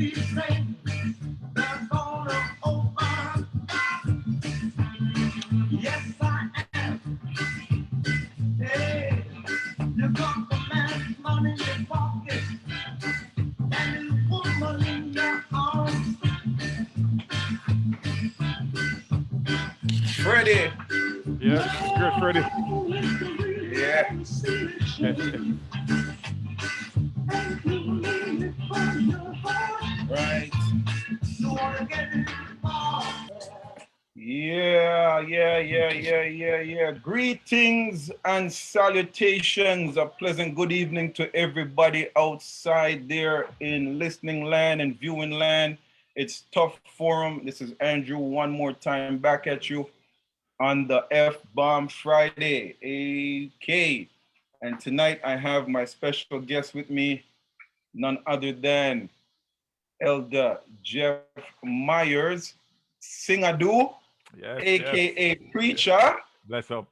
Yes, I am. Hey, you got the man's money in your pocket, and you woman in your arms. Freddie. Yes, great Freddie. Yeah. Right. Yeah. Greetings and salutations. A pleasant good evening to everybody outside there in listening land and viewing land. It's Tough Forum. This is Andrew one more time back at you on the F-Bomb Friday, AK. And tonight I have my special guest with me, none other than Elder Jeff Myers, Singadu, Yes, yes. aka Preacher. Bless up.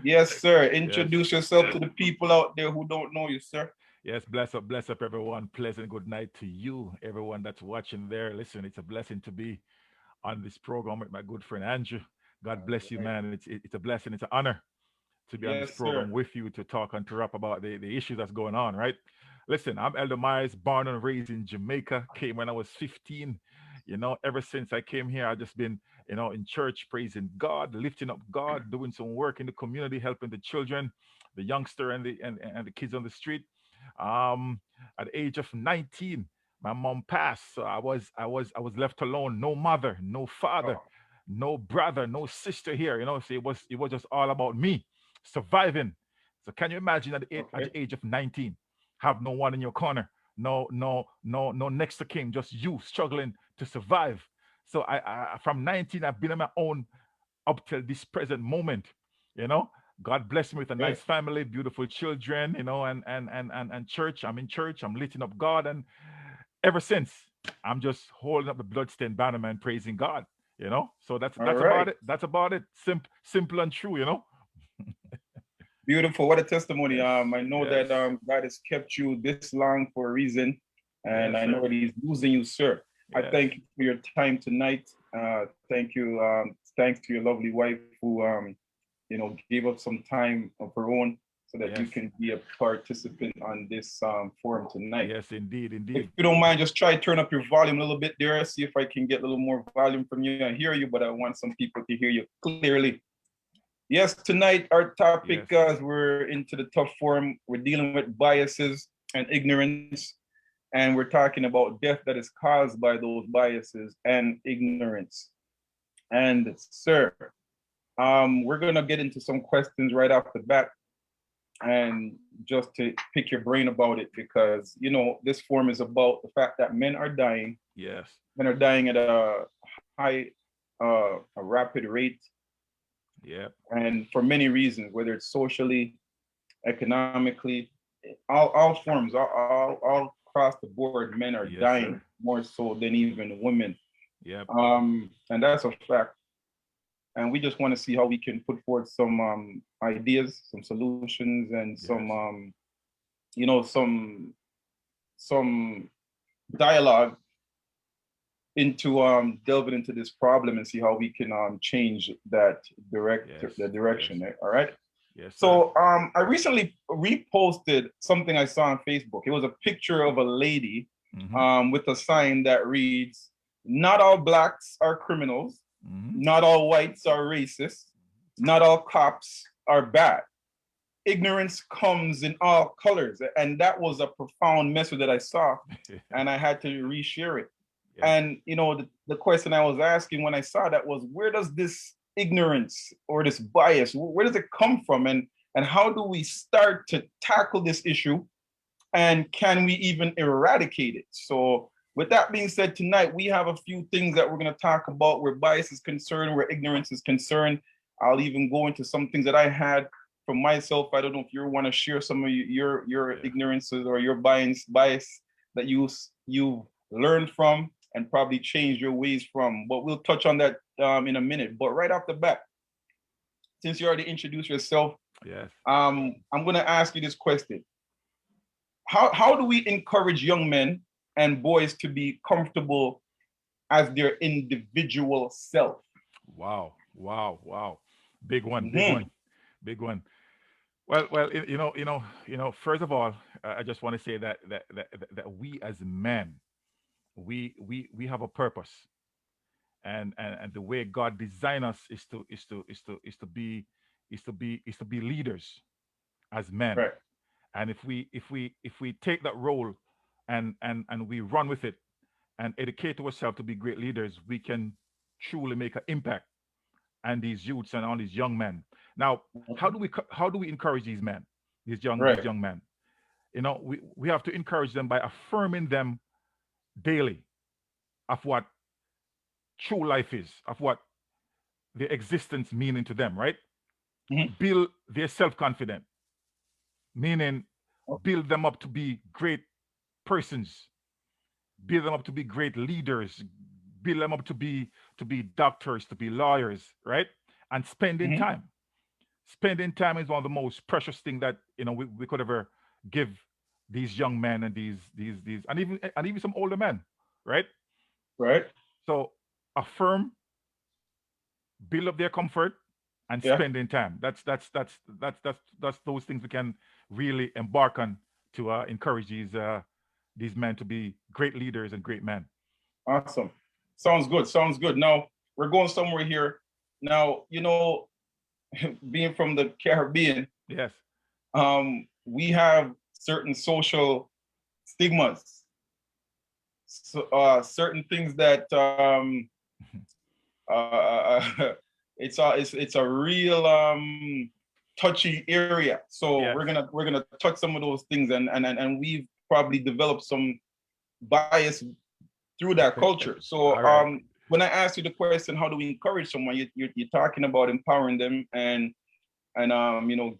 Yes, sir. Yes. Introduce yourself to the people out there who don't know you, sir. Yes, bless up, everyone. Pleasant good night to you, everyone that's watching there. Listen, it's a blessing to be on this program with my good friend Andrew. God All bless you, right. man. It's a blessing. It's an honor to be on this Yes, sir. program with you to talk and to rap about the issues that's going on, right? Listen, I'm Elder Myers, born and raised in Jamaica, came when I was 15. Ever since I came here, I've just been, in church, praising God, lifting up God, doing some work in the community, helping the children, the youngster and the kids on the street. Um, at the age of 19, my mom passed. So I was left alone, no mother, no father, Oh, no brother, no sister here, so it was just all about me surviving. So can you imagine at okay. the age of 19, have no one in your corner, no next to kin, just you struggling to survive. So I from 19, I've been on my own up till this present moment. You know, God bless me with a Okay. nice family, beautiful children. And church. I'm in church. I'm lifting up God, and ever since, I'm just holding up the bloodstained banner, man, praising God. So that's All that's about right. it. That's about it. Simple and true. Beautiful. What a testimony. Yes. I know that Yes. God has kept you this long for a reason, and Yes, I know sir. that He's using you, sir. I Yes. thank you for your time tonight. Thank you. Thanks to your lovely wife who, gave up some time of her own so that you Yes. can be a participant on this forum tonight. Yes, indeed, If indeed. you don't mind, just try to turn up your volume a little bit there. See if I can get a little more volume from you. I hear you, but I want some people to hear you clearly. Yes, tonight our topic, Yes. as we're into the tough forum, we're dealing with biases and ignorance, and we're talking about death that is caused by those biases and ignorance. And sir, we're gonna get into some questions right off the bat, and just to pick your brain about it, because this forum is about the fact that men are dying. Yes. Men are dying at a high, a rapid rate, Yep. and for many reasons, whether it's socially, economically, all forms, all across the board, men are Yes, dying sir. more so than even women. Yep. And that's a fact. And we just want to see how we can put forth some ideas, some solutions, and some Yes. some dialogue into delving into this problem and see how we can change that Yes. the Yes. direction. All right. Yes, sir. So I recently reposted something I saw on Facebook. It was a picture of a lady Mm-hmm. with a sign that reads, "Not all blacks are criminals, Mm-hmm. not all whites are racist, not all cops are bad. Ignorance comes in all colors." And that was a profound message that I saw, and I had to reshare it. Yep. And the question I was asking when I saw that was, where does this ignorance or this bias, where does it come from, and how do we start to tackle this issue, and can we even eradicate it? So with that being said, tonight we have a few things that we're going to talk about where bias is concerned, where ignorance is concerned. I'll even go into some things that I had from myself. I don't know if you want to share some of your Yeah. ignorances or your bias that you learned from and probably changed your ways from. But we'll touch on that in a minute. But right off the bat, since you already introduced yourself, Yes. I'm going to ask you this question. How do we encourage young men and boys to be comfortable as their individual self. Wow, wow, wow. Big one, big Hmm. one, big one. Well, First of all, I just want to say that we as men, we have a purpose, and the way God designed us is to be leaders as men. Right. And if we take that role and we run with it and educate ourselves to be great leaders, we can truly make an impact on these youths and on these young men. Now, how do we encourage these men, these Right. young men? We have to encourage them by affirming them daily of what true life is, of what their existence meaning to them, right? Hmm. Build their self-confidence, meaning build them up to be great persons, build them up to be great leaders, build them up to be doctors, to be lawyers, right? And Hmm. spending time is one of the most precious thing that we could ever give these young men and these and even some older men, right? Right. So affirm, build up their comfort, and Yeah. spending time. That's those things we can really embark on to encourage these men to be great leaders and great men. Awesome. Sounds good. Sounds good. Now we're going somewhere here. Now, being from the Caribbean, Yes. we have certain social stigmas, so, certain things that it's a real touchy area. So we're Yes. gonna we're gonna touch some of those things, and we've probably developed some bias through that culture. So All right. when I ask you the question, how do we encourage someone? You're talking about empowering them and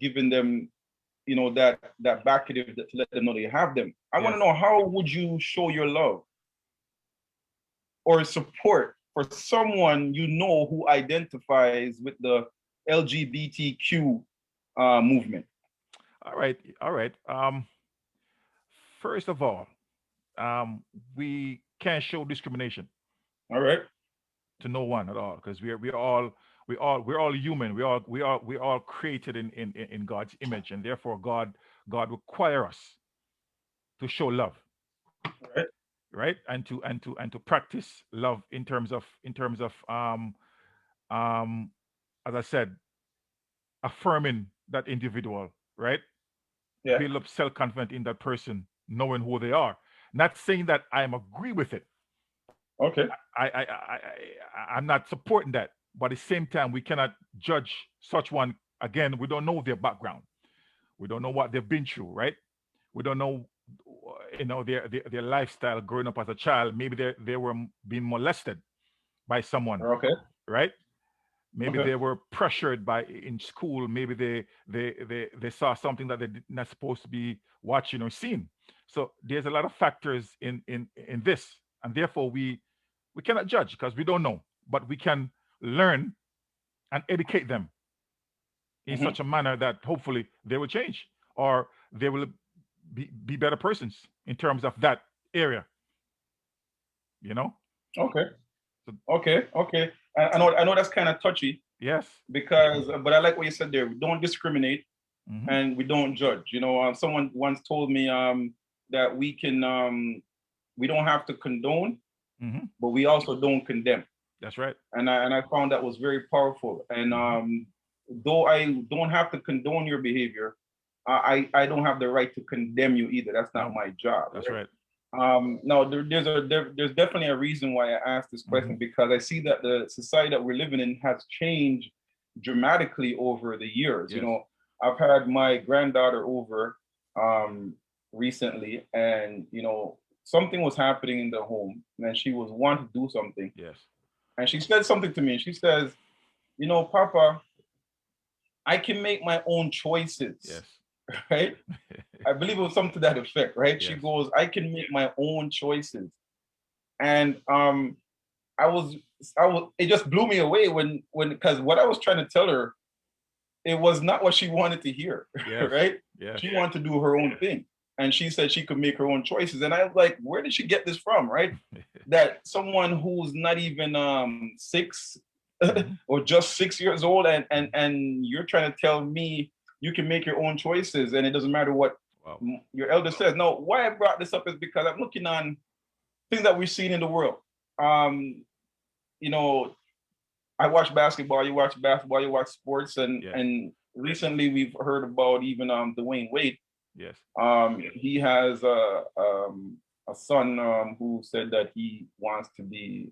giving them that backative to let them know they have them. I want Yes. to know, how would you show your love or support for someone who identifies with the LGBTQ movement? All right. All right. First of all, we can't show discrimination All right. to no one at all because we're all human. We all created in God's image, and therefore God require us to show love, All right. right? And to practice love in terms of um as I said, affirming that individual, right? Yeah. Build up self-confidence in that person, knowing who they are. Not saying that I am agree with it. Okay. I'm not supporting that, but at the same time, we cannot judge such one. Again, we don't know their background. We don't know what they've been through, right? We don't know, their lifestyle growing up as a child. Maybe they were being molested by someone, Okay. right? Maybe Okay. they were pressured by in school. Maybe they saw something that they did not supposed to be watching or seeing. So there's a lot of factors in this, and therefore we cannot judge because we don't know, but we can learn and educate them in Hmm. such a manner that hopefully they will change or they will be better persons in terms of that area. You know. Okay. So, Okay. Okay. I know that's kind of touchy yes. because, but I like what you said there. We don't discriminate Hmm. and we don't judge. Someone once told me that we don't have to condone, Hmm. but we also don't condemn. That's right. And I found that was very powerful. And Hmm. though I don't have to condone your behavior, I don't have the right to condemn you either. That's not No, my job, that's right? right. No, there's definitely a reason why I asked this Hmm. question, because I see that the society that we're living in has changed dramatically over the years. Yes. I've had my granddaughter over um, recently, and something was happening in the home, and she was wanting to do something, Yes. and she said something to me. She says, Papa, I can make my own choices, Yes. right? I believe it was something to that effect, right? She Yes. goes, I can make my own choices. And I was, it just blew me away because what I was trying to tell her, it was not what she wanted to hear, Yes. right? Yes. She wanted to do her own thing. and she said she could make her own choices. And I was like, where did she get this from, right? That someone who's not even 6 Mm-hmm. or just 6 years old, and you're trying to tell me you can make your own choices, and it doesn't matter what Wow. your elder says. No, why I brought this up is because I'm looking on things that we're seeing in the world. Um, you know, I watch basketball, you watch basketball, you watch sports, and Yes. and recently we've heard about even Dwayne Wade. Yes. He has a son who said that he wants to be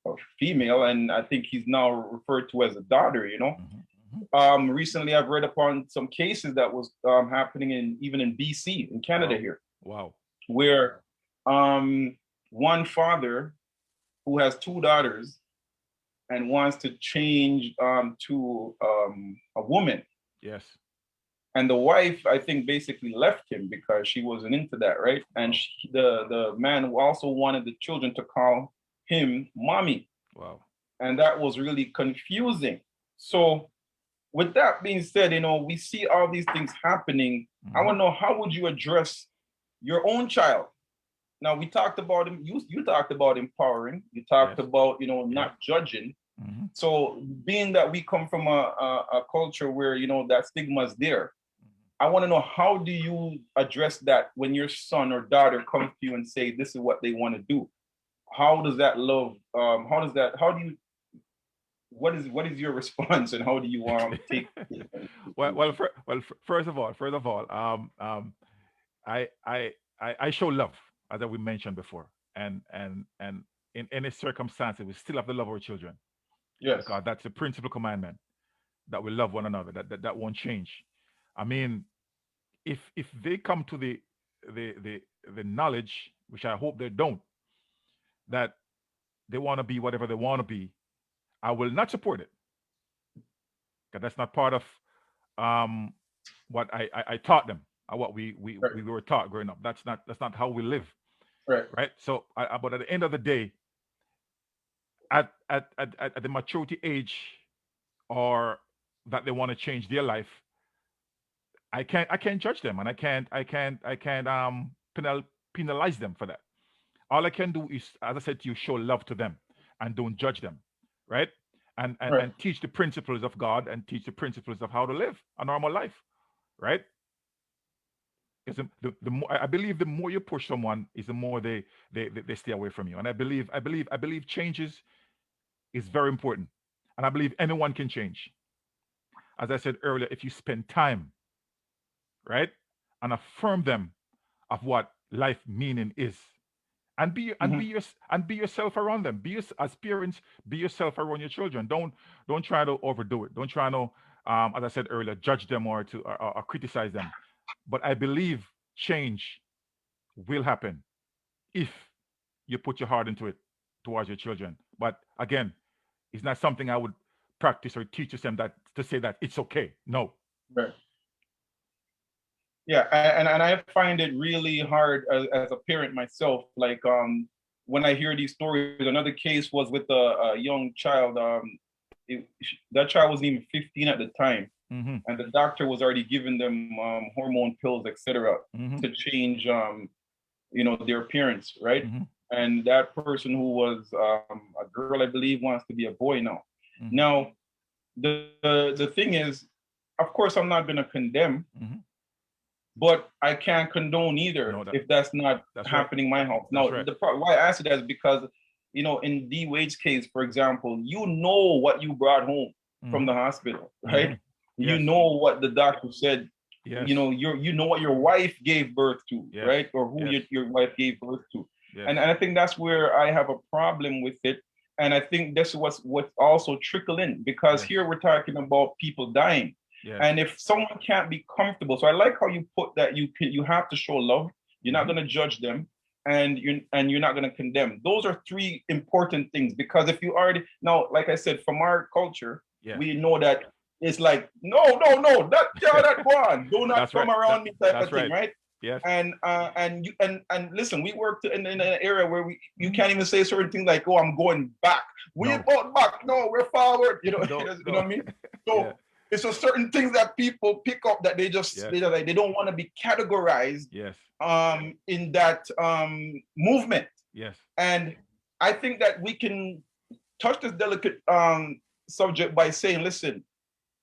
a female, and I think he's now referred to as a daughter. Mm-hmm. Recently I've read upon some cases that was happening in even in BC in Canada Wow. here, Wow. where um, one father who has two daughters and wants to change to a woman. Yes. And the wife, I think, basically left him because she wasn't into that, right? And Wow. the man also wanted the children to call him mommy, Wow. and that was really confusing. So, with that being said, we see all these things happening. I Mm-hmm. want to know, how would you address your own child? Now, we talked about him. You talked about empowering. You talked Yes. about Yeah. not judging. Mm-hmm. So, being that we come from a culture where that stigma is there, I want to know, how do you address that when your son or daughter comes to you and say this is what they want to do? How does that love? How do you? What is your response, and how do you take? First of all, I show love, as we mentioned before, and in any circumstances, we still have to love our children Yes, because that's the principal commandment, that we love one another. That won't change. I mean, if they come to the the the knowledge, which I hope they don't, that they want to be whatever they want to be, I will not support it because that's not part of um, what I taught them, what right, we were taught growing up. That's not how we live, right, right? So, but at the end of the day, at the maturity age, or that they want to change their life, I can't judge them, and I can't penalize them for that. All I can do is, as I said to you, show love to them and don't judge them, right? And and right. and teach the principles of God and teach the principles of how to live a normal life, right? Because the more, I believe, the more you push someone, is the more they stay away from you. And I believe changes is very important, and I believe anyone can change. As I said earlier, if you spend time, right, and affirm them of what life meaning is, and Mm-hmm. be yourself around them. As parents, be yourself around your children. Don't try to overdo it. Don't try to, as I said earlier, judge them or criticize them. But I believe change will happen if you put your heart into it towards your children. But again, it's not something I would practice or teach them, that to say that it's okay. No. Right. Yeah, and I find it really hard as a parent myself. Like when I hear these stories, another case was with a young child. That child wasn't even 15 at the time, Mm-hmm. and the doctor was already giving them hormone pills, etc., Mm-hmm. to change their appearance, right? Mm-hmm. And that person who was a girl, I believe, wants to be a boy now. Mm-hmm. Now, the thing is, of course, I'm not going to condemn, Mm-hmm. but I can't condone either No, if that's not that's right. happening in my house. That's Now, right. why I asked that is because, in D Wade's case, for example, you know what you brought home from Mm-hmm. the hospital, Mm-hmm. right? You Yes. know what the doctor said. Yes. You know what your wife gave birth to, Yes. right? Or who Yes. your wife gave birth to. Yes. And I think that's where I have a problem with it. And I think that's what's also trickle in, because Yes. here we're talking about people dying. Yes. And if someone can't be comfortable, so I like how you put that you have to show love. You're not Mm-hmm. going to judge them, and you're not going to condemn. Those are three important things, because if you already now, like I said, from our culture, Yeah. we know that it's like no, no, no, that go on, do not That's come right. around me type That's of thing, right. right? Yes. And you and listen, we work in an area where you Mhm. can't even say certain things like, oh, I'm going back. We No. bought back. No, we're forward. No. You know No. what I mean? Yeah. So it's just certain things that people pick up that Yes. they don't want to be categorized Yes. in that movement. Yes. And I think that we can touch this delicate subject by saying, listen,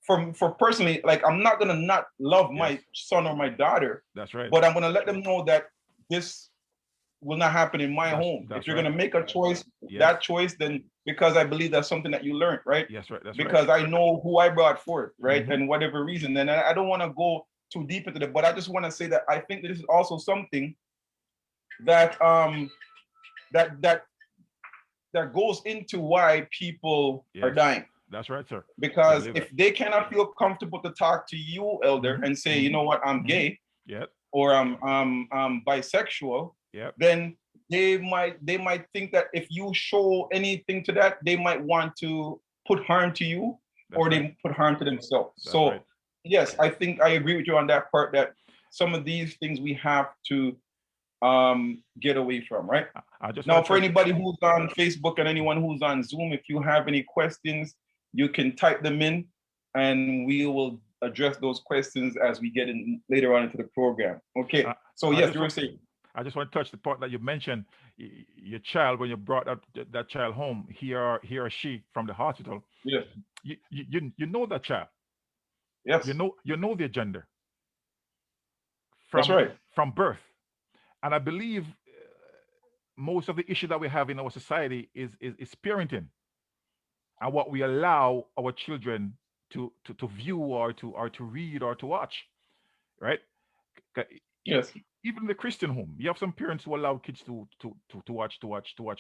for personally, like I'm not gonna not love Yes. my son or my daughter, That's right. but I'm gonna let them know that this will not happen in my home. If That's you're right. gonna make a choice, Yes. that choice, then because I believe that's something that you learned, right? Yes. Right. That's right. Because I know who I brought forth, right? Mm-hmm. And whatever reason. And I don't want to go too deep into it, but I just want to say that I think that this is also something that that that that goes into why people are Yes. dying. That's right, sir. I Because believe that. if they cannot feel comfortable to talk to you, elder, Mm-hmm. and say, you Mm-hmm. know what, I'm Mm-hmm. gay Yep. or I'm bisexual, Yep. then they might think that if you show anything to that, they might want to put harm to you That's or right. they put harm to themselves. That's right. So yes, I think I agree with you on that part that some of these things we have to get away from, right? I just Now, want to for touch. anybody who's on Facebook and anyone who's on Zoom, if you have any questions, you can type them in and we will address those questions as we get in later on into the program. Okay. I, So I yes, just you were want. saying, I just want to touch the part that you mentioned. Your child, when you brought that child home, he or she from the hospital, yes, you know that child. yes, You know their gender that's from right. birth. And I believe most of the issue that we have in our society is parenting and what we allow our children to view or to read or to watch, right? Yes, Even in the Christian home, you have some parents who allow kids to watch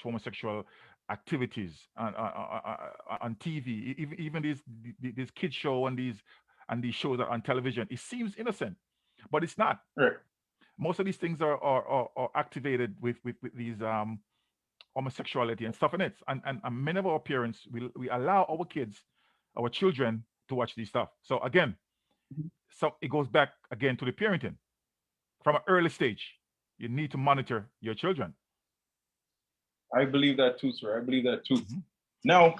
homosexual activities on TV. Even these kids show and these shows are on television. It seems innocent, but it's not. right. Most of these things are activated with these homosexuality and stuff in it. And many of our parents we allow our kids, our children to watch these stuff. So again, so it goes back again to the parenting from an early stage. You need to monitor your children. I believe that too, sir. I believe that too. Hmm. Now,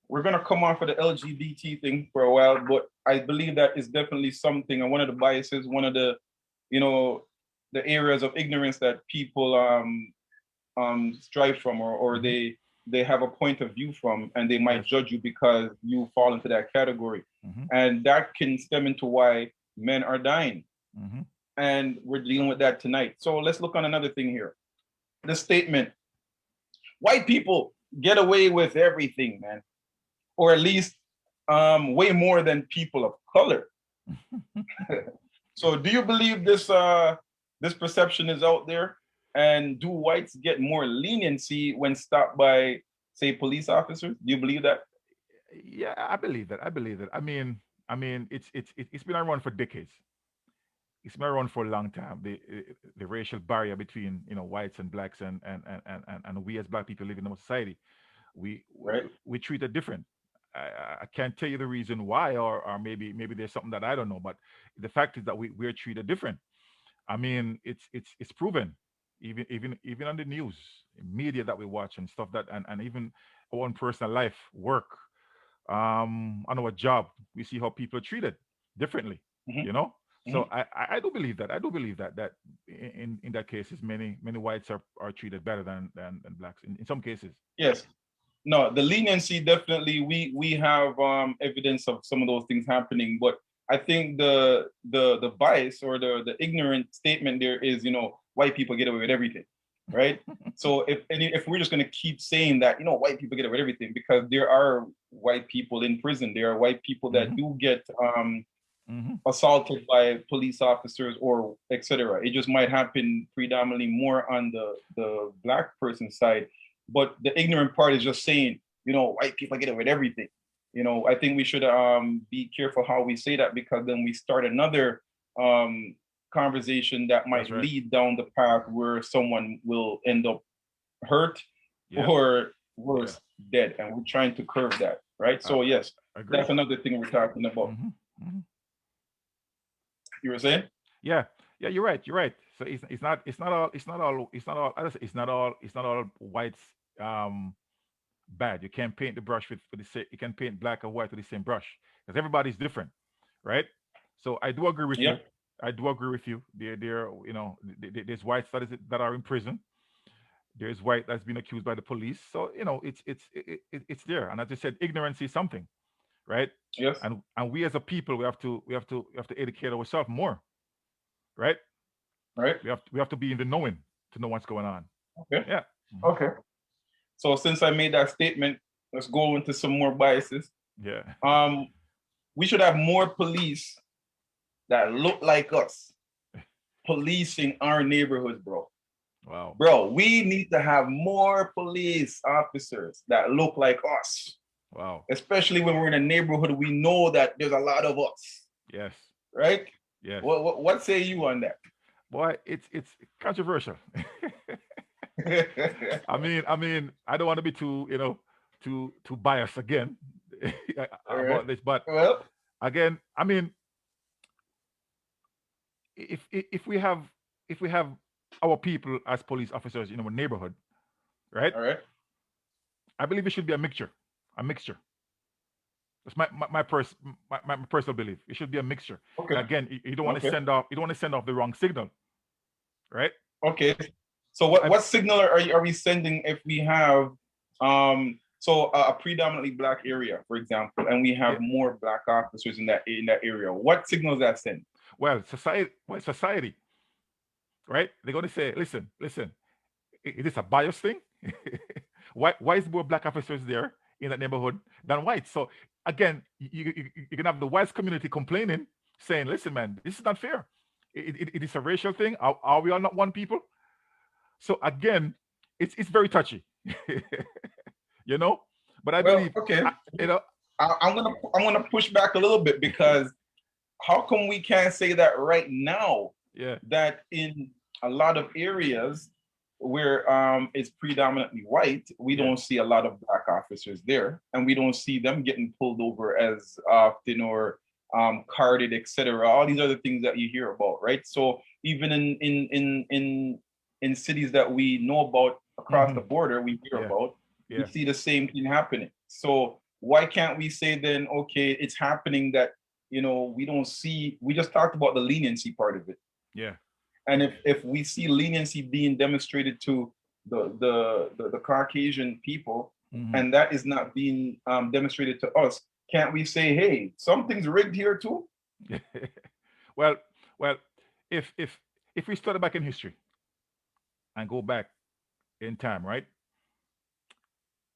we're gonna come off of the LGBT thing for a while, but I believe that is definitely something, and one of the biases, one of the, you know, the areas of ignorance that people strive from, or Hmm. they have a point of view from, and they might Yes. judge you because you fall into that category, Hmm. and that can stem into why men are dying, Hmm. and we're dealing with that tonight. So let's look on another thing here. The statement: white people get away with everything, man, or at least way more than people of color. So do you believe this perception is out there? And do whites get more leniency when stopped by, say, police officers? Do you believe that? Yeah, I believe that. I believe that. It's been around for decades. It's been around for a long time. The racial barrier between whites and blacks and we as black people living in our society, we Right? we treat it different. I can't tell you the reason why, or maybe there's something that I don't know. But the fact is that we're treated different. It's proven, even on the news, media that we watch and stuff and even our own personal life, work, on our job, we see how people are treated differently. Hmm. You know, so Hmm. I do believe that. I do believe that in that cases, many whites are treated better than blacks in some cases. Yes. No, the leniency definitely we have evidence of some of those things happening, but I think the bias or the ignorant statement there is, white people get away with everything, right? So if we're just going to keep saying that, white people get away with everything, because there are white people in prison, there are white people that Hmm. do get Hmm. assaulted by police officers or etc. It just might happen predominantly more on the black person side. But the ignorant part is just saying, white people get away with everything. I think we should be careful how we say that, because then we start another um, conversation that That's might right. lead down the path where someone will end up hurt Yep. or Yeah. worse, dead. And we're trying to curb that, right? I, So yes, I agree. that's another thing we're talking about. Hmm. Hmm. You were saying? Yeah. Yeah. You're right. You're right. So it's not all whites um bad. You can't paint the brush with the same. You can paint black or white with the same brush. because everybody's different, right? So I do agree with Yeah. you. I do agree with you. There, there's whites that are in prison. There's white that's been accused by the police. So it's there. And as I said, ignorance is something, right? Yes. And we as a people, we have to educate ourselves more, right? Right. We have to be in the knowing to know what's going on. Okay. Yeah. Mhm. Okay. So since I made that statement, let's go into some more biases. Yeah. Um, we should have more police that look like us policing our neighborhoods, bro. Wow. Bro, we need to have more police officers that look like us, Wow. especially when we're in a neighborhood we know that there's a lot of us, Yes. right? Yes. What say you on that? Boy, it's controversial. I mean, I don't want to be too biased again All right. about this, but Well, again, I mean, if we have our people as police officers in our neighborhood, right? all right. I believe it should be a mixture. That's my personal belief. It should be a mixture. Okay. Again, you don't want to Okay. send off the wrong signal, right? Okay. So I, what signal are we sending if we have a predominantly black area, for example, and we have yeah, more black officers in that area? What signals that send? society, right? They're going to say, listen, is this a bias thing? Why is more black officers there in that neighborhood than whites? So again, you can have the whites community complaining, saying, listen, man, this is not fair. It is a racial thing. Are we all not one people? So again, it's very touchy, you know. But I Well, believe, okay. I, you know, I'm gonna push back a little bit because how come we can't say that right now yeah, that in a lot of areas where it's predominantly white, we yeah, don't see a lot of black officers there, and we don't see them getting pulled over as often or carded, etc. All these other things that you hear about, right? So even in cities that we know about across hmm the border, we hear yeah, about, we yeah, see the same thing happening. So why can't we say then, okay, it's happening that we don't see, we just talked about the leniency part of it. yeah, And if we see leniency being demonstrated to the Caucasian people, hmm and that is not being demonstrated to us, can't we say, hey, something's rigged here too? well, well, if we study back in history and go back in time, right?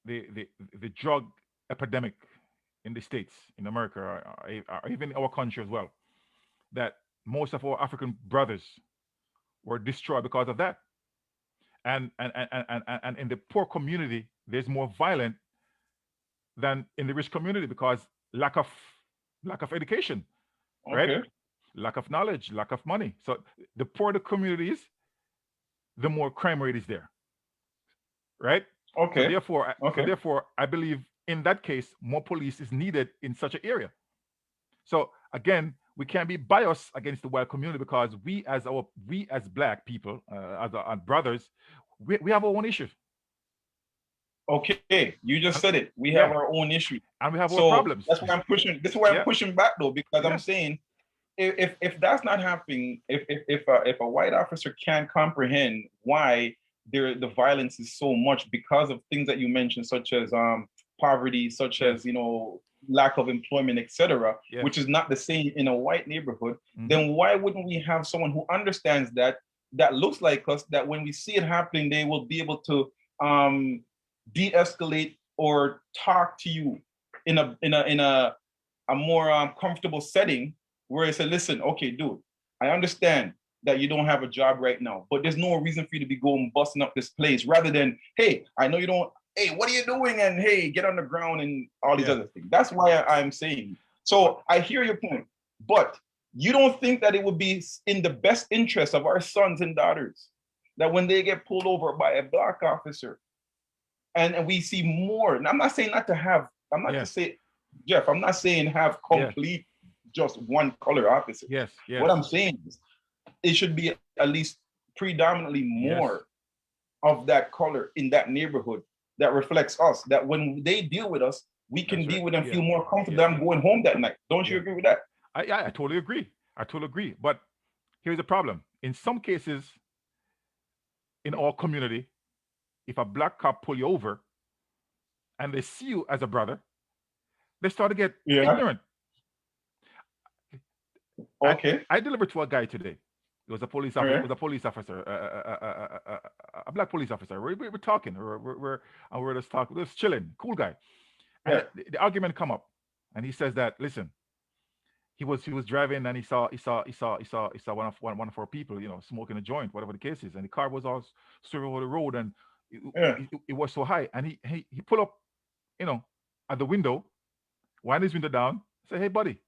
The drug epidemic in the states, in America, or even our country as well, that most of our African brothers were destroyed because of that. And in the poor community, there's more violent than in the rich community because lack of education, right? Okay. Lack of knowledge, lack of money. So the poorer the community is, the more crime rate is there, right? So Okay. therefore, so Okay. therefore, I believe in that case, more police is needed in such an area. So again, we can't be biased against the white community because we as black people, as our brothers, we have our own issues. Okay, you just And- said it. We have yeah, our own issue. and we have our So problems. that's why I'm pushing. This is why I'm Yeah, pushing back though, because I'm yeah, saying if that's not happening, if a white officer can't comprehend why the violence is so much because of things that you mentioned, such as poverty, such yes, as lack of employment, etc., yes. which is not the same in a white neighborhood, hmm then why wouldn't we have someone who understands that looks like us, that when we see it happening, they will be able to um de-escalate or talk to you in a more comfortable setting where I say, listen, okay, dude, I understand that you don't have a job right now, but there's no reason for you to be going busting up this place rather than, hey, I know you don't, hey, what are you doing? And hey, get on the ground and all these yeah, other things. That's why I'm saying. but So I hear your point, but you don't think that it would be in the best interest of our sons and daughters that when they get pulled over by a black officer and we see more, and I'm not saying not to have, I'm not to yeah, say, Jeff, I'm not saying have yeah, complete just one color officers. yes, What yes, I'm saying is it should be at least predominantly yes, more of that color in that neighborhood that reflects us, that when they deal with us, we can That's be right. with and Yeah. feel more comfortable Yeah. that I'm going home that night. Don't you Yeah. agree with that? I totally agree. I totally agree. But here's the problem. In some cases, in our community, if a black cop pull you over and they see you as a brother, they start to get Yeah. ignorant. I Okay. I delivered to a guy today. It was a police All officer. It right. was a police officer, a black police officer. We're talking. We're just talking. We're just chilling. Cool guy. And Yeah. the argument come up, and he says that listen, he was driving and he saw one of our people, smoking a joint, whatever the case is, and the car was all swerving over the road, and Yeah. it was so high, and he pull up, you know, at the window, wind his window down, say, hey buddy,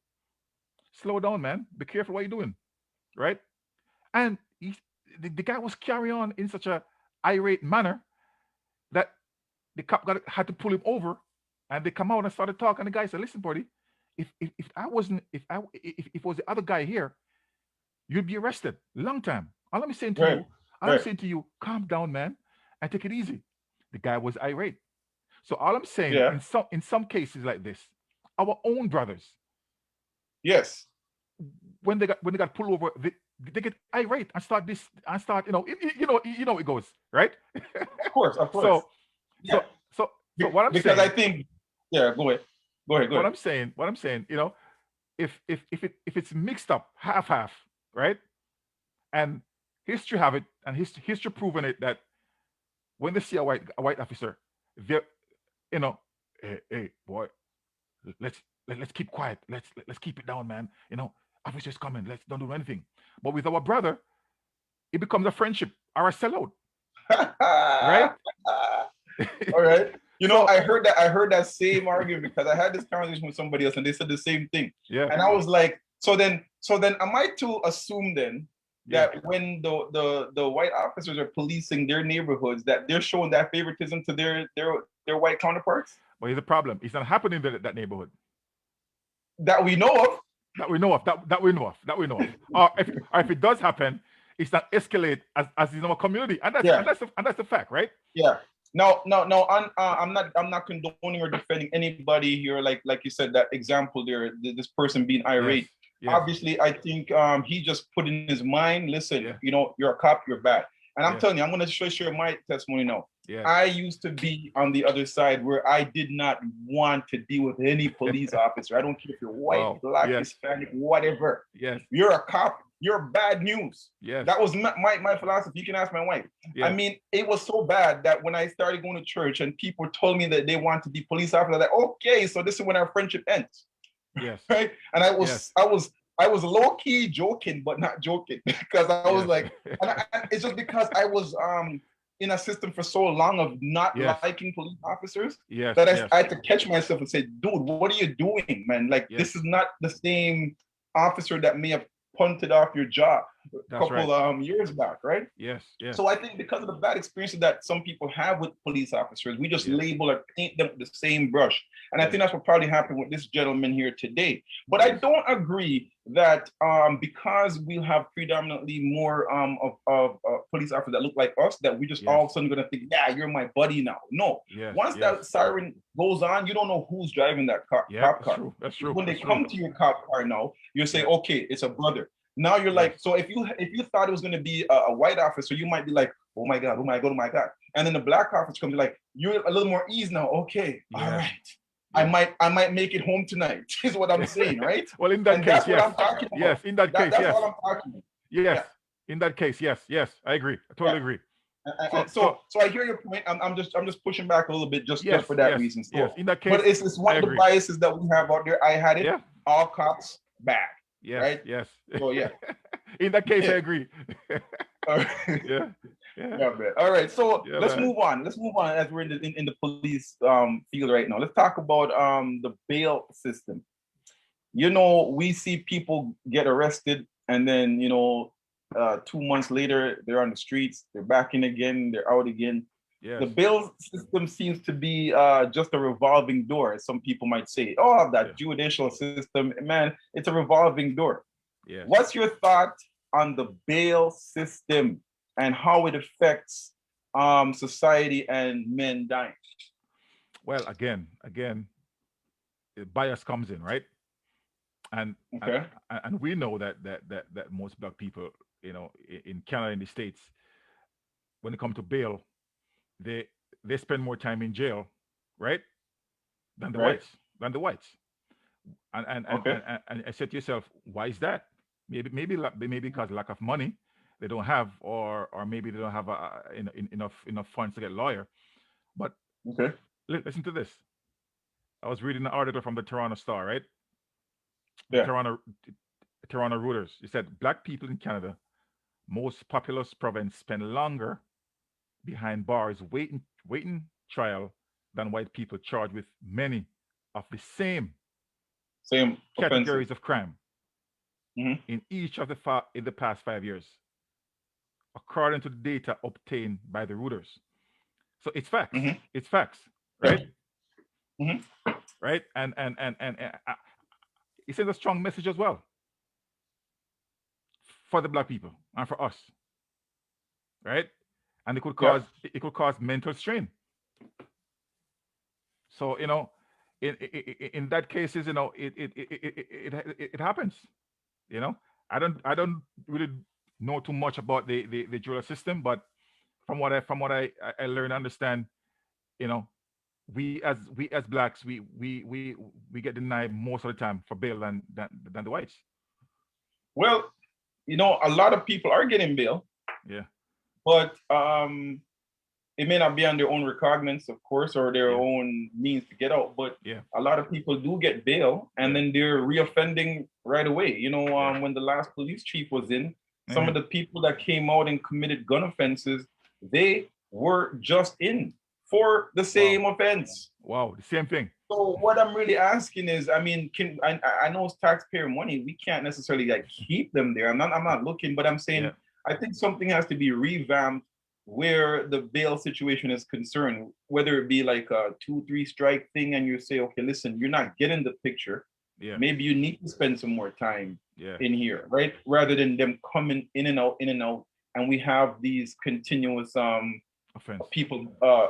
slow down, man, be careful what you're doing, right? And the guy was carrying on in such a irate manner that the cop had to pull him over, and they come out and started talking. And the guy said, "Listen, buddy, if I wasn't if it was the other guy here, you'd be arrested long time. All I'm saying to Right. you, all I'm Right. saying to you, calm down, man, and take it easy." The guy was irate. So all I'm saying, Yeah. in some cases like this, our own brothers, Yes. when they got pulled over, they get irate and start it goes right. Of course. Of course. so Yeah. so so what I'm Because I saying, think. Yeah. Go ahead. Go ahead. Go what ahead. I'm saying, what I'm saying, if it's mixed up half, right? And history have it, and history proven it that when they see a white officer, they're, hey boy, let's keep quiet, let's keep it down, man. Officers coming, let's don't do anything. But with our brother, it becomes a friendship or a sellout, right? All right. So I heard that same argument because I had this conversation with somebody else and they said the same thing. yeah, And I was like, so then am I to assume then yeah. that when the white officers are policing their neighborhoods that they're showing that favoritism to their white counterparts But here's the problem: it's not happening in that neighborhood that we know of? that we know of. That we know of. Or if it does happen, it's not escalate as in our community, and that's Yeah. and that's and that's the fact, right? Yeah. No, no, no. I'm not condoning or defending anybody here. Like you said, that example there, this person being Yes, irate. yes, Obviously, I think he just put in his mind, listen, yeah, you're a cop, you're bad. And I'm yeah, telling you, I'm gonna share my testimony now. yes. I used to be on the other side where I did not want to deal with any police officer. I don't care if you're white, Wow. black, Yes, Hispanic, whatever. yes, You're a cop, you're bad news. yes, That was my philosophy. You can ask my wife. I yes, mean, it was so bad that when I started going to church and people told me that they want to be police officers, I'm like, okay, so this is when our friendship ends, yes, right? And I yes, was I was I was low key joking, but not joking because I was yes, like, and it's just because I was in a system for so long of not yes, liking police officers yes, that yes, I had to catch myself and say, dude, what are you doing, man? Like yes. this is not the same officer that may have punted off your job a That's right. couple years back, right? Yes, yes, So I think because of the bad experiences that some people have with police officers, we just yes, label or paint them with the same brush. And I yes, think that's what probably happened with this gentleman here today. But I yes, don't agree that because we have predominantly more of police officers that look like us, that we just all yes, of a sudden going to think, yeah, you're my buddy now. No. yes, Once yes. that siren goes on, you don't know who's driving that Yeah, cop that's car. true. That's true. When they That's true. come to your cop car now, you say, Yeah, okay, it's a brother. Now you're yes, like, so if you thought it was going to be a white officer, you might be like, oh my god, oh my god, oh my god. And then the black officer comes like, you're a little more ease now. Okay, all yes, right. I yes. might I might make it home tonight, is what I'm saying, right? Well, in that And case, that's what yes, I'm talking yes. about. In that case, That's yes, all I'm talking about. yes. Yeah, In that case, yes, yes. I agree. I yeah. totally agree. And So, so I hear your point. I'm just pushing back a little bit just yes, for that yes, reason. yes. So, In that but case, it's I one of the agree. biases that we have out there. I had it. Yeah, All cops bad, yes, right? yes. So yeah. In that case, I agree. All right. Yeah, yeah, Yeah, man. All right, so yeah, let's man. move on. Let's move on as we're in the police field right now. Let's talk about the bail system. We see people get arrested and then 2 months later they're on the streets, they're back in again, they're out again. Yes, The bail system seems to be just a revolving door, as some people might say. Oh, yeah, that judicial system, man, it's a revolving door. yes. What's your thought on the bail system and how it affects society and men dying? Well, again, bias comes in, right? And and, Okay. and we know that most black people, in Canada, in the States, when it comes to bail, they they spend more time in jail, right, than the Right. whites, than the whites. Okay. And I said to yourself, why is that? Maybe because lack of money they don't have, or maybe they don't have enough funds to get a lawyer. But Okay. listen to this. I was reading an article from the Toronto Star, right? The Yeah. Toronto Reuters. It said black people in Canada, most populous province, spend longer behind bars waiting trial than white people charged with many of the same Same offenses. categories of crime Mm-hmm. in each of in the past 5 years, according to the data obtained by the Reuters. So it's facts. Mm-hmm. It's facts, Yeah. right? Mm-hmm. Right? And it sends a strong message as well for the black people and for us, right? And Yeah. it could cause mental strain. So in that cases, it happens. You know, I don't really know too much about the jury system, but from what I learn and understand, you know, we as blacks, we get denied most of the time for bail than the whites. Well, a lot of people are getting bail, Yeah, but it may not be on their own recognizance, of course, or their yeah, own means to get out. But yeah, a lot of people do get bail, and yeah, then they're reoffending right away. yeah. When the last police chief was in, some Uh-huh. of the people that came out and committed gun offenses, they were just in for the Wow, same offense. wow, the same thing. So what I'm really asking is, I mean, I know it's taxpayer money. We can't necessarily like keep them there. I'm not looking, but I'm Yeah, saying I think something has to be revamped where the bail situation is concerned, whether it be like a 2, 3 strike thing, and you say, okay, listen, you're not getting the picture. yeah, Maybe you need to spend some more time yeah. in here, right? Rather than them coming in and out, and we have these continuous Offense. people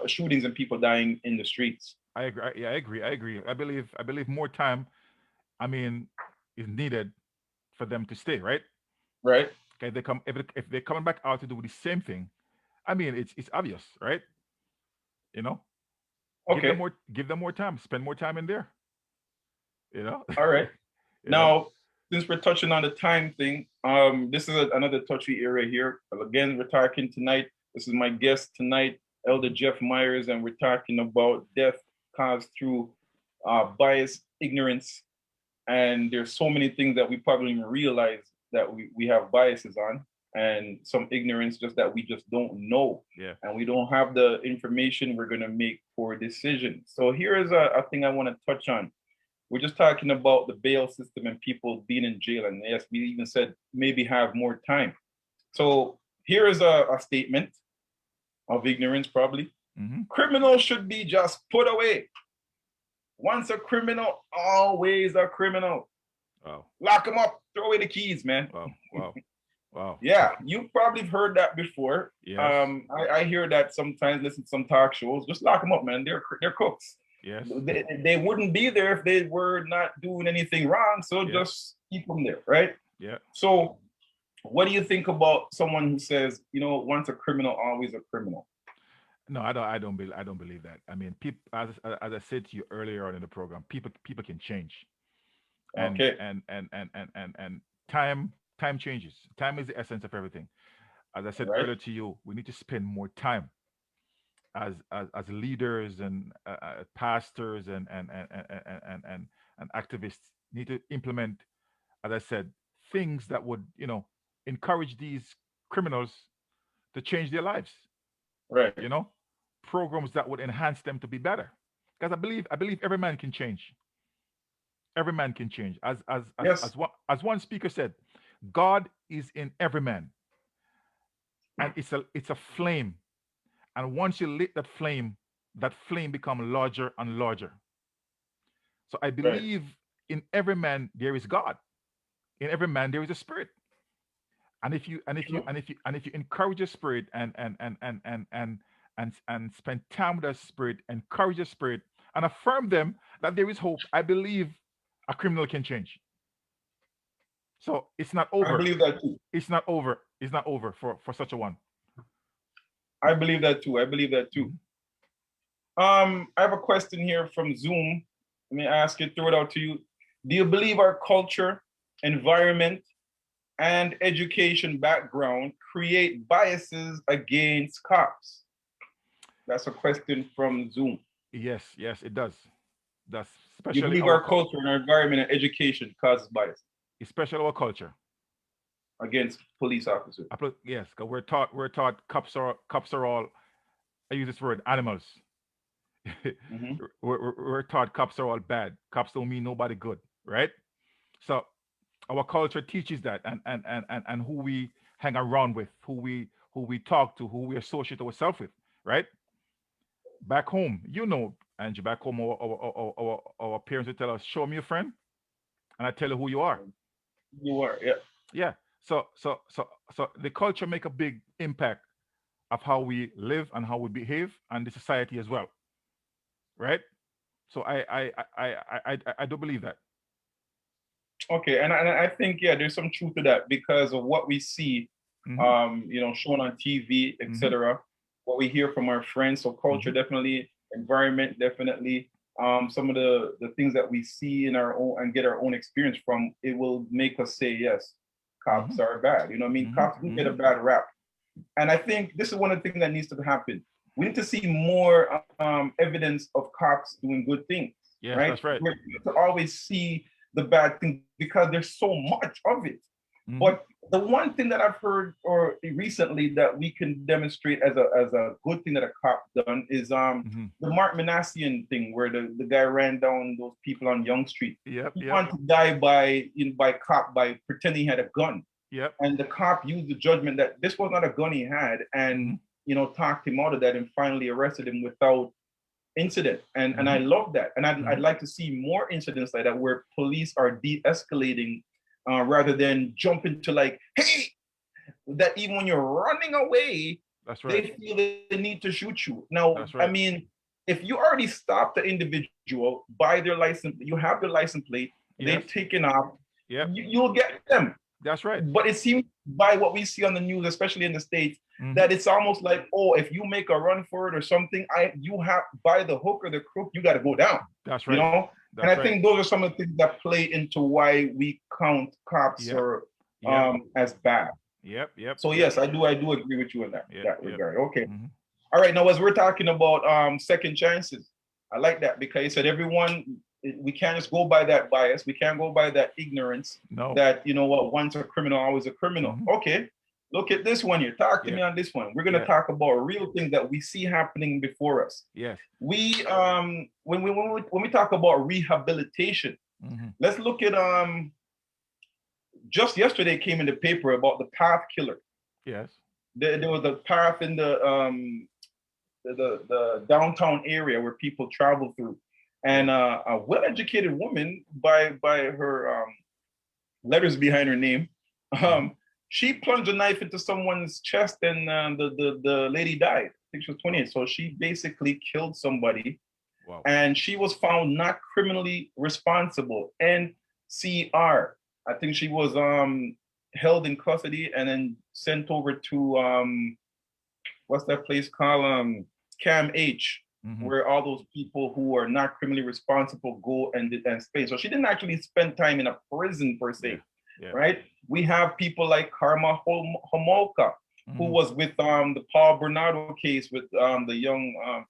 shootings and people dying in the streets, I agree. Yeah, I agree. I agree. I believe more time, I mean, is needed for them to stay, right? right? Okay, they come if they're coming back out to do the same thing. I mean, it's obvious, right? You know, Okay. give them more time, spend more time in there. You know, All right. you know. Now, since we're touching on the time thing, this is another touchy area here. Again, we're talking tonight. This is my guest tonight, Elder Jeff Myers, and we're talking about death caused through bias, ignorance, and there's so many things that we probably even realize that we have biases on, and some ignorance just that we just don't know, Yeah. and we don't have the information we're going to make poor decisions. So here is a thing I want to touch on. We're just talking about the bail system and people being in jail. And yes, we even said maybe have more time. So here is a statement of ignorance, probably. Mm-hmm. Criminals should be just put away. Once a criminal, always a criminal. Wow. Lock them up, throw away the keys, man. Wow. Wow. Wow. Yeah, you probably heard that before. Yes. I hear that sometimes, listen to some talk shows. Just lock them up, man. They're cooks. Yes. They wouldn't be there if they were not doing anything wrong. So Yeah. just keep them there, right? Yeah. So, what do you think about someone who says, once a criminal, always a criminal? No, I don't. I don't believe that. I mean, people, as I said to you earlier on in the program, people can change, and Okay, time changes. Time is the essence of everything. As I said right, earlier to you, we need to spend more time as leaders and pastors and activists need to implement, as I said, things that would encourage these criminals to change their lives. right. You know, programs that would enhance them to be better. Because I believe every man can change. Every man can change. Yes, As one speaker said, God is in every man, and it's a flame. And once you lit that flame become larger and larger. So I right. believe in every man there is God. In every man there is a spirit. And if you encourage your spirit and spend time with that spirit, encourage your spirit and affirm them that there is hope. I believe a criminal can change. So it's not I over. believe that too. It's not over. It's not over for such a one. I believe that too. I believe that too. Mhm. I have a question here from Zoom. Let me ask it, throw it out to you. Do you believe our culture, environment, and education background create biases against cops? That's a question from Zoom. Yes, yes, it does. That's You especially believe our our culture and our environment and education causes bias especially our culture. against police officers? Yes, because we're taught cops are all, I use this word, animals. Hmm. We're taught cops are all bad. Cops don't mean nobody good, right? So our culture teaches that, and who we hang around with, who we talk to, who we associate ourselves with, right? Back home, Angie, back home, our parents would tell us, "Show me your friend, and I tell you who you are." You are, yeah. Yeah. So the culture make a big impact of how we live and how we behave, and the society as well, right? So I do believe that. Okay, and I think yeah, there's some truth to that because of what we see, Hmm. shown on TV, Hmm. etc. What we hear from our friends. So culture Hmm. definitely, environment definitely. Some of the things that we see in our own and get our own experience from, it will make us say yes, Hmm. cops are bad. You know what I mean? Hmm. Cops do get a Hmm. bad rap, and I think this is one of the things that needs to happen. We need to see more evidence of cops doing good things, Yes, right? that's right. We're to always see the bad things because there's so much of it. Hmm. But the one thing that I've heard or recently that we can demonstrate as a good thing that a cop done is Hmm. the Mark Manassian thing where the guy ran down those people on Young Street. Yep, He yep, wanted to die by cop by pretending he had a gun, yep. and the cop used the judgment that this was not a gun he had, and Hmm. talked him out of that and finally arrested him without incident. And I Hmm. love that, and I'd Hmm. like to see more incidents like that where police are de-escalating rather than jumping to like, hey, that even when you're running away, That's right. they feel the need to shoot you. Now, I That's right. mean, if you already stopped the individual by their license, you have their license plate, they've Yes. taken off, Yep. you'll get them. That's right. But it seems by what we see on the news, especially in the States, Hmm. that it's almost like, oh, if you make a run for it or something, you have by the hook or the crook, you got to go down, That's you right. know? And I That's right. think those are some of the things that play into why we count cops Yep. or Yep. as bad. Yep. Yep. So Yep. yes, I do agree with you in that Yep. that Yep. regard. Okay. Hmm. All right. Now, as we're talking about second chances, I like that because you said everyone, we can't just go by that bias. We can't go by that ignorance No. that what, once a criminal, always a criminal. Hmm. Okay. Look at this one here. Talk to Yeah. me on this one. We're gonna Yeah. talk about real things that we see happening before us. Yes. We when we talk about rehabilitation, Hmm. let's look at just yesterday came in the paper about the path killer. Yes. There was a path in the downtown area where people travel through, Yeah. and a well-educated woman by her letters behind her name, Hmm. um, she plunged a knife into someone's chest, and the lady died. I think she was Wow. 28. So she basically killed somebody, Wow. and she was found not criminally responsible. NCR. I think she was held in custody and then sent over to what's that place called? Cam H, Hmm. where all those people who are not criminally responsible go and stay. So she didn't actually spend time in a prison per Yeah. se, Yeah. right? We have people like Karma Homolka, who Hmm. was with the Paul Bernardo case with the young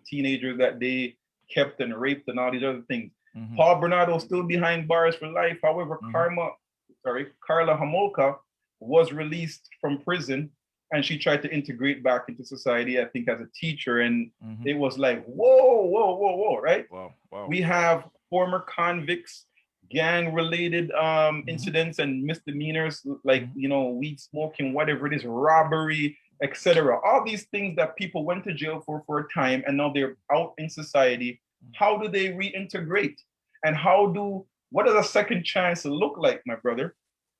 teenagers that they kept and raped and all these other things. Hmm. Paul Bernardo still behind bars for life. However, Hmm. Carla Homolka was released from prison and she tried to integrate back into society, I think, as a teacher. And Hmm. it was like, whoa, whoa, whoa, whoa, right? Wow. Wow. We have former convicts, gang related Hmm. incidents and misdemeanors like, Hmm. weed smoking, whatever it is, robbery, etc. All these things that people went to jail for a time and now they're out in society. How do they reintegrate? And what does a second chance look like, my brother,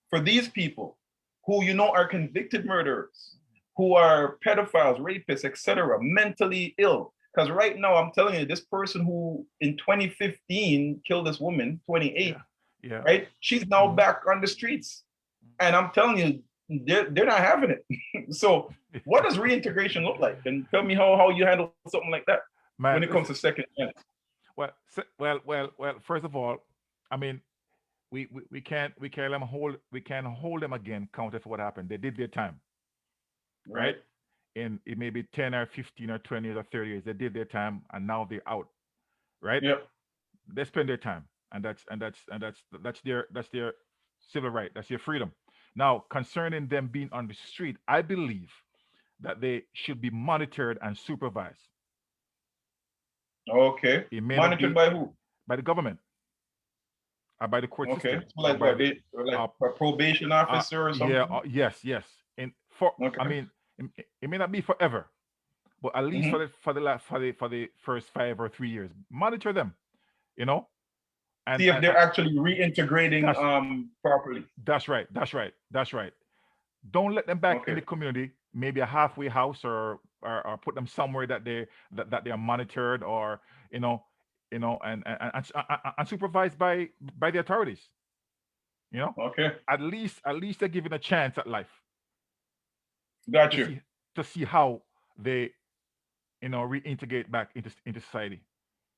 for these people who are convicted murderers, who are pedophiles, rapists, etc., mentally ill, Because right now, I'm telling you, this person who in 2015 killed this woman, 28, yeah. right? She's now back on the streets. And I'm telling you, they're not having it. So what does reintegration look like? And tell me how you handle something like that when Man, it comes to listen. second chance. Well. First of all, I mean, we can't let them hold we can't hold them again counted for what happened. They did their time, right? Right? And it may be 10 or 15 or 20 or 30 years. They did their time and now they're out, right? Yep. They spend their time, and that's their civil right. That's their freedom. Now, concerning them being on the street, I believe that they should be monitored and supervised. Okay. It may not Monitored be by who? by the government or by the court Okay. system So or like by what? the Like uh, a probation officer or yeah, something? yes. And for I Okay. mean, it may not be forever, but at least Hmm. for the first 5 or 3 years, monitor them. You know, and, See if and, they're and actually reintegrating that's properly. that's right. Don't let them back in Okay. the community. Maybe a halfway house, or put them somewhere that they are monitored, or you know, and supervised by the authorities. You know, Okay. at least they're given a chance at life Got to you. see how they reintegrate back into society.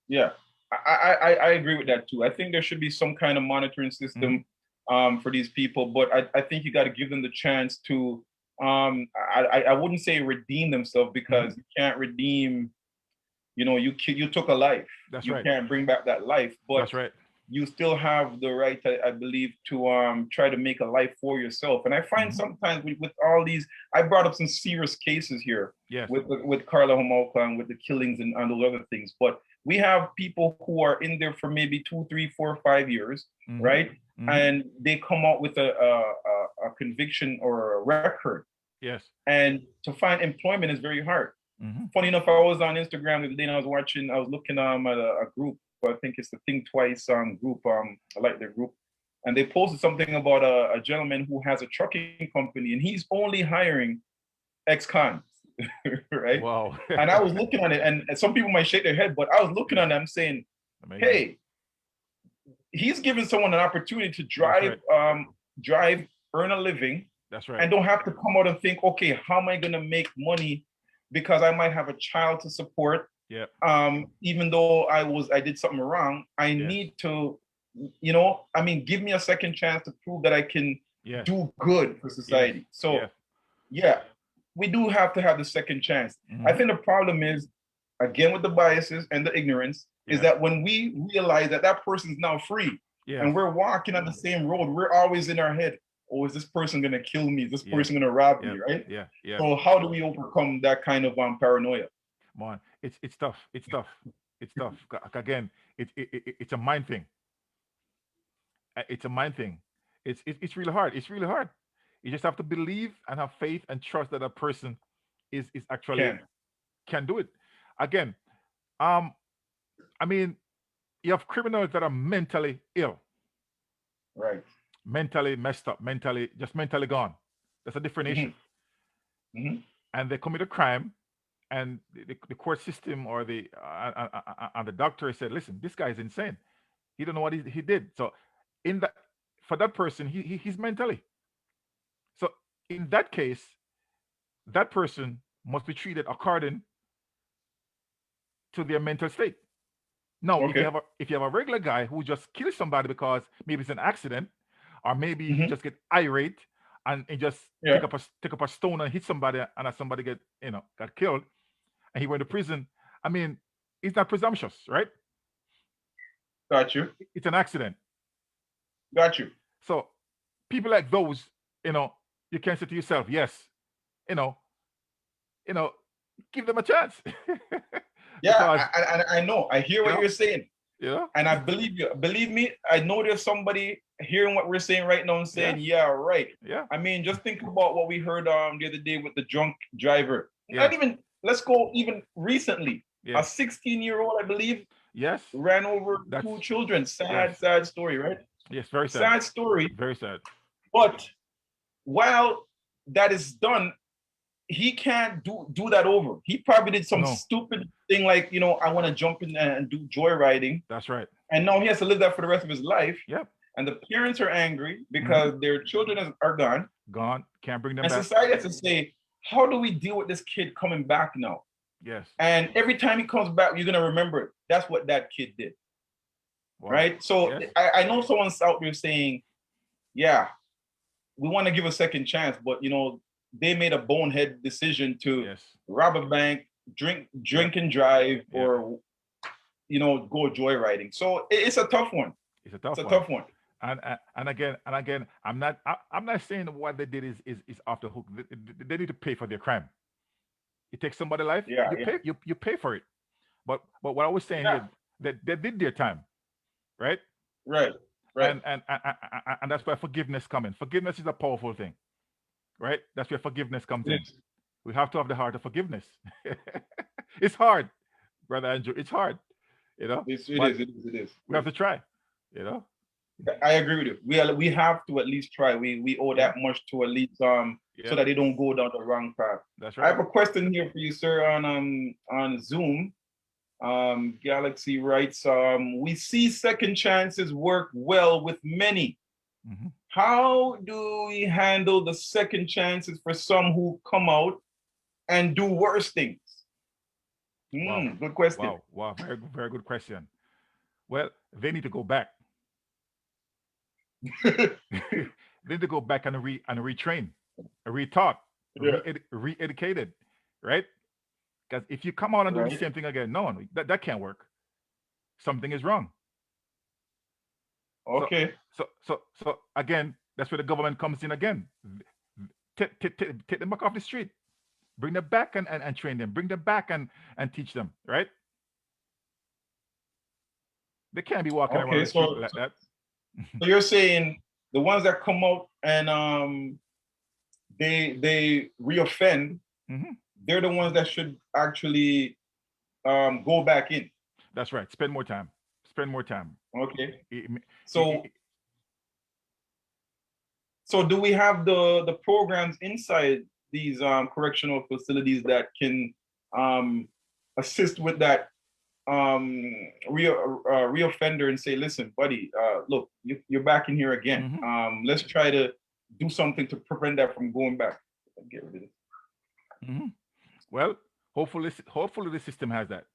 Yeah, I agree with that too. I think there should be some kind of monitoring Hmm. system for these people, but I think you got to give them the chance to I wouldn't say redeem themselves Hmm. because you can't redeem, you took a life. That's You right. can't bring back that life, but That's right. you still have the right, I believe, to try to make a life for yourself. And I find Hmm. sometimes with all these, I brought up some serious cases here Yes. with Carla Homolka and with the killings and those other things. But we have people who are in there for maybe 2, 3, 4, 5 years, Hmm. right? Hmm. And they come out with a conviction or a record. Yes. And to find employment is very hard. Hmm. Funny enough, I was on Instagram the other day and I was looking at a group. I think it's the Think Twice group. I like their group, and they posted something about a gentleman who has a trucking company and he's only hiring ex-cons, right? Wow. And I was looking at it, and some people might shake their head, but I was looking Yes. at them saying, Amazing. "Hey, he's giving someone an opportunity to That's drive, right. earn a living, That's right. and don't have to come out and think, okay, how am I going to make money because I might have a child to support. Yep. Even though I did something wrong, I Yes. need to, I mean, give me a second chance to prove that I can Yes. do good for Yes. society. So Yes. yeah, we do have to have the second chance. I Hmm. think the problem is, again, with the biases and the ignorance, is Yeah. that when we realize that that person is now free Yes. and we're walking on the same road, we're always in our head, oh, is this person gonna kill me? Is this Yes. person gonna rob me? Yep. Right? Yeah. Yeah. So how do we overcome that kind of paranoia? Man, it's tough. It's tough. It's tough. Again, it's a mind thing. It's a mind thing. It's really hard. It's really hard. You just have to believe and have faith and trust that a person is actually Can. can do it. Again, um, I mean, you have criminals that are mentally ill, Right. mentally messed up, mentally gone. That's a different issue. Hmm. Hmm. And they commit a crime, and the court system or the doctor said, "Listen, this guy is insane. He don't know what he did." So, in that for that person, he's mentally. So, in that case, that person must be treated according to their mental state. Now, if you Okay. have a regular guy who just kills somebody because maybe it's an accident, or maybe he Hmm. just get irate and he just Yeah. take up a stone and hit somebody, and somebody got killed, and he went to prison. I mean, it's not presumptuous, right? Got you. It's an accident. Got you. So people like those, you know, you can say to yourself, yes, you know, you know, give them a chance. Yeah, Because I know. I hear you what know, you're saying, you know, and I believe you. Believe me, I know there's somebody hearing what we're saying right now and saying, yes, "Yeah, right." yeah, I mean, just think about what we heard the other day with the drunk driver. Not yes, even. Let's go even recently. A yes, 16-year-old, I believe, yes. ran over That's two children. yes, Sad story, right? yes, very sad, Sad story. very sad. But while that is done, he can't do that over. He probably did some No, stupid thing like, I want to jump in and do joyriding, that's right. and now he has to live that for the rest of his life. Yep. And the parents are angry Hmm. because their children are gone, Gone. Can't bring them and back. society has to say, how do we deal with this kid coming back now? Yes. And every time he comes back, you're gonna remember that's what that kid did, Wow. right? So Yes. I know someone's out there saying, yeah, we want to give a second chance, but they made a bonehead decision to Yes. rob a bank, Yep. drink and drive, Yep. or go joyriding. So it's a tough one. It's a It's tough a one. tough one. And again, I'm not saying what they did is off the hook. They need to pay for their crime. You take somebody's life, Yeah, you yeah, pay for it. But what I was saying yeah. here, that they did their time, right? Right, right. And that's where forgiveness comes in. Forgiveness is a powerful thing, right? That's where forgiveness comes It in. is. We have to have the heart of forgiveness. It's hard, brother Andrew. It's hard, you know, It but is. It is. It is. we have to try, you know. I agree with you. We have to at least try. We owe Yeah, that much to at least so yeah, that they don't go down the wrong path. that's I right. have a question here for you, sir, on Zoom. Galaxy writes, we see second chances work well with many. Hmm. How do we handle the second chances for some who come out and do worse things? Wow, Good question. wow. Very good question. Well, they need to go back. They need to go back and retrain, retaught, Yeah. re-educated, right? Because if you come out and do the Right. same thing again, no, that can't work. Something is wrong. So Okay. so again, that's where the government comes in again. Take them back off the street, bring them back and train them, bring them back and teach them, right? They can't be walking around Okay. the street So, like that. so you're saying the ones that come out and they reoffend, Hmm. they're the ones that should actually go back in. That's right. Spend more time. Spend more time. Okay. It- it- So so do we have the programs inside these correctional facilities that can um assist with that reoffender and say, listen, buddy, look, you're back in here again. mhm. Let's try to do something to prevent that from going back. Get rid of this. Hmm. Well, hopefully the system has that.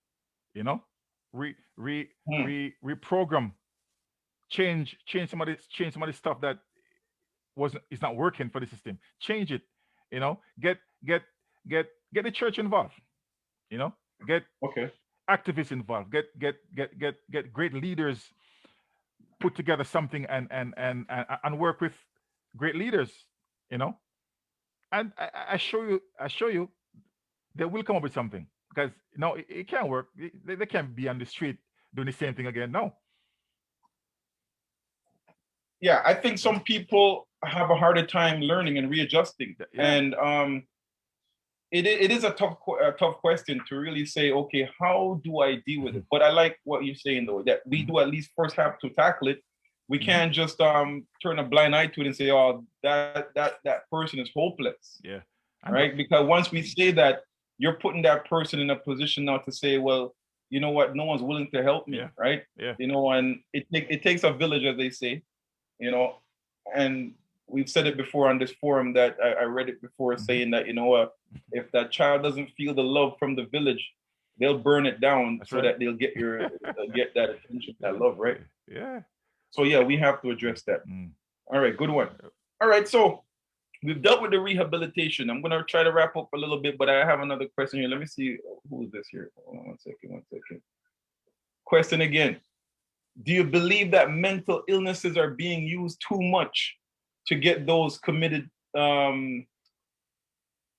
You know, Hmm. reprogram, change some of the stuff that wasn't is not working for the system. Change it. You know, get get the church involved. You know, get Okay. activists involved. Get great leaders, put together something and work with great leaders. You know, and I show you they will come up with something because no, it can't work. They can't be on the street doing the same thing again. No. Yeah, I think some people have a harder time learning and readjusting, Yeah. and it is a tough question to really say, okay, how do I deal with Hmm. it? But I like what you're saying though, that we Hmm. do at least first have to tackle it. We Hmm. can't just turn a blind eye to it and say, oh, that person is hopeless, Yeah. And right? Because once we say that, you're putting that person in a position now to say, well, you know what, no one's willing to help me, yeah. right? Yeah. And it takes a village, as they say, you know, and we've said it before on this forum that I read it before Hmm. saying that, if that child doesn't feel the love from the village, they'll burn it down That's so right. that get that attention, that love, right? Yeah. So yeah, we have to address that. Mm. All right, good one. All right, so we've dealt with the rehabilitation. I'm gonna try to wrap up a little bit, but I have another question here. Let me see who is this here. Hold on one second, one second. Question again. Do you believe that mental illnesses are being used too much to get those committed?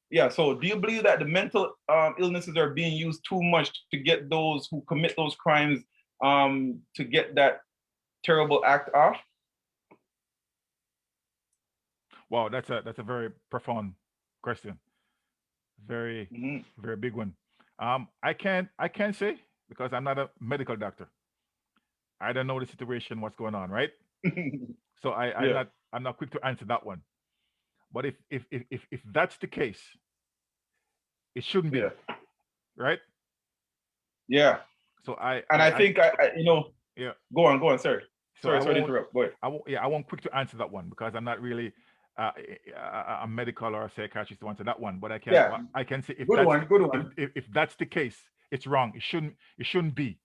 Yeah, so do you believe that the mental illnesses are being used too much to get those who commit those crimes to get that terrible act off? Wow, that's a very profound question. Very Hmm. very big one. I can't say because I'm not a medical doctor. I don't know the situation, what's going on, right? So I I'm Yeah. not I'm not quick to answer that one. But if that's the case, It shouldn't Yeah. be, right? Yeah. So And I think yeah. go on. Sorry. So I Sorry to won't, interrupt. Go ahead. I won't quick to answer that one because I'm not really a medical or a psychiatrist to answer that one. But Yeah. I can say if Good that's one. Good one. if that's the case, it's wrong. It shouldn't be.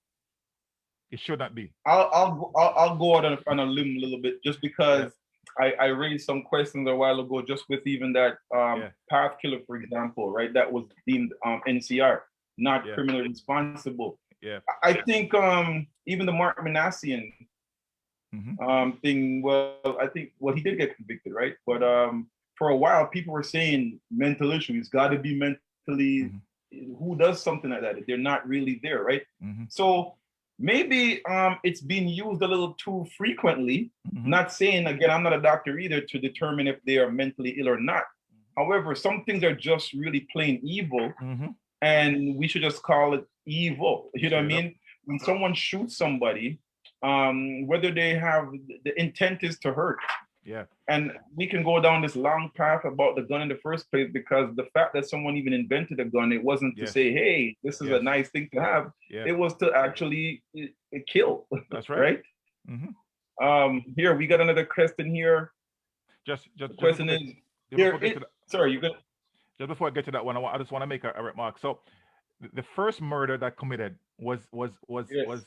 It should not be. I'll go out on a limb a little bit just Yeah. because I raised some questions a while ago just with even that Yeah. path killer, for example, right? That was deemed NCR, not Yeah. criminally responsible. Yeah. I think even the Mark Manassian Mm-hmm. thing, well, I think well he did get convicted, right? But for a while people were saying mental issue. He's got to be mentally. Mm-hmm. Who does something like that if they're not really there, right? Mm-hmm. So maybe it's being used a little too frequently. Mm-hmm. Not saying again, I'm not a doctor either to determine if they are mentally ill or not. However, some things are just really plain evil, Mm-hmm. and we should just call it evil. You know what I Straight up. mean? When someone shoots somebody, whether they have the intent is to hurt, Yeah. and we can go down this long path about the gun in the first place because the fact that someone even invented a gun, it wasn't to Yes. say, hey, this is a Yes. nice thing to have. Yeah. It was to actually kill, That's right. right? Mm-hmm. Here, we got another question here. Just The just question before, is, just before I get to sorry, you got, just before I get to that one, I just want to make a remark. So the first murder that committed was yes.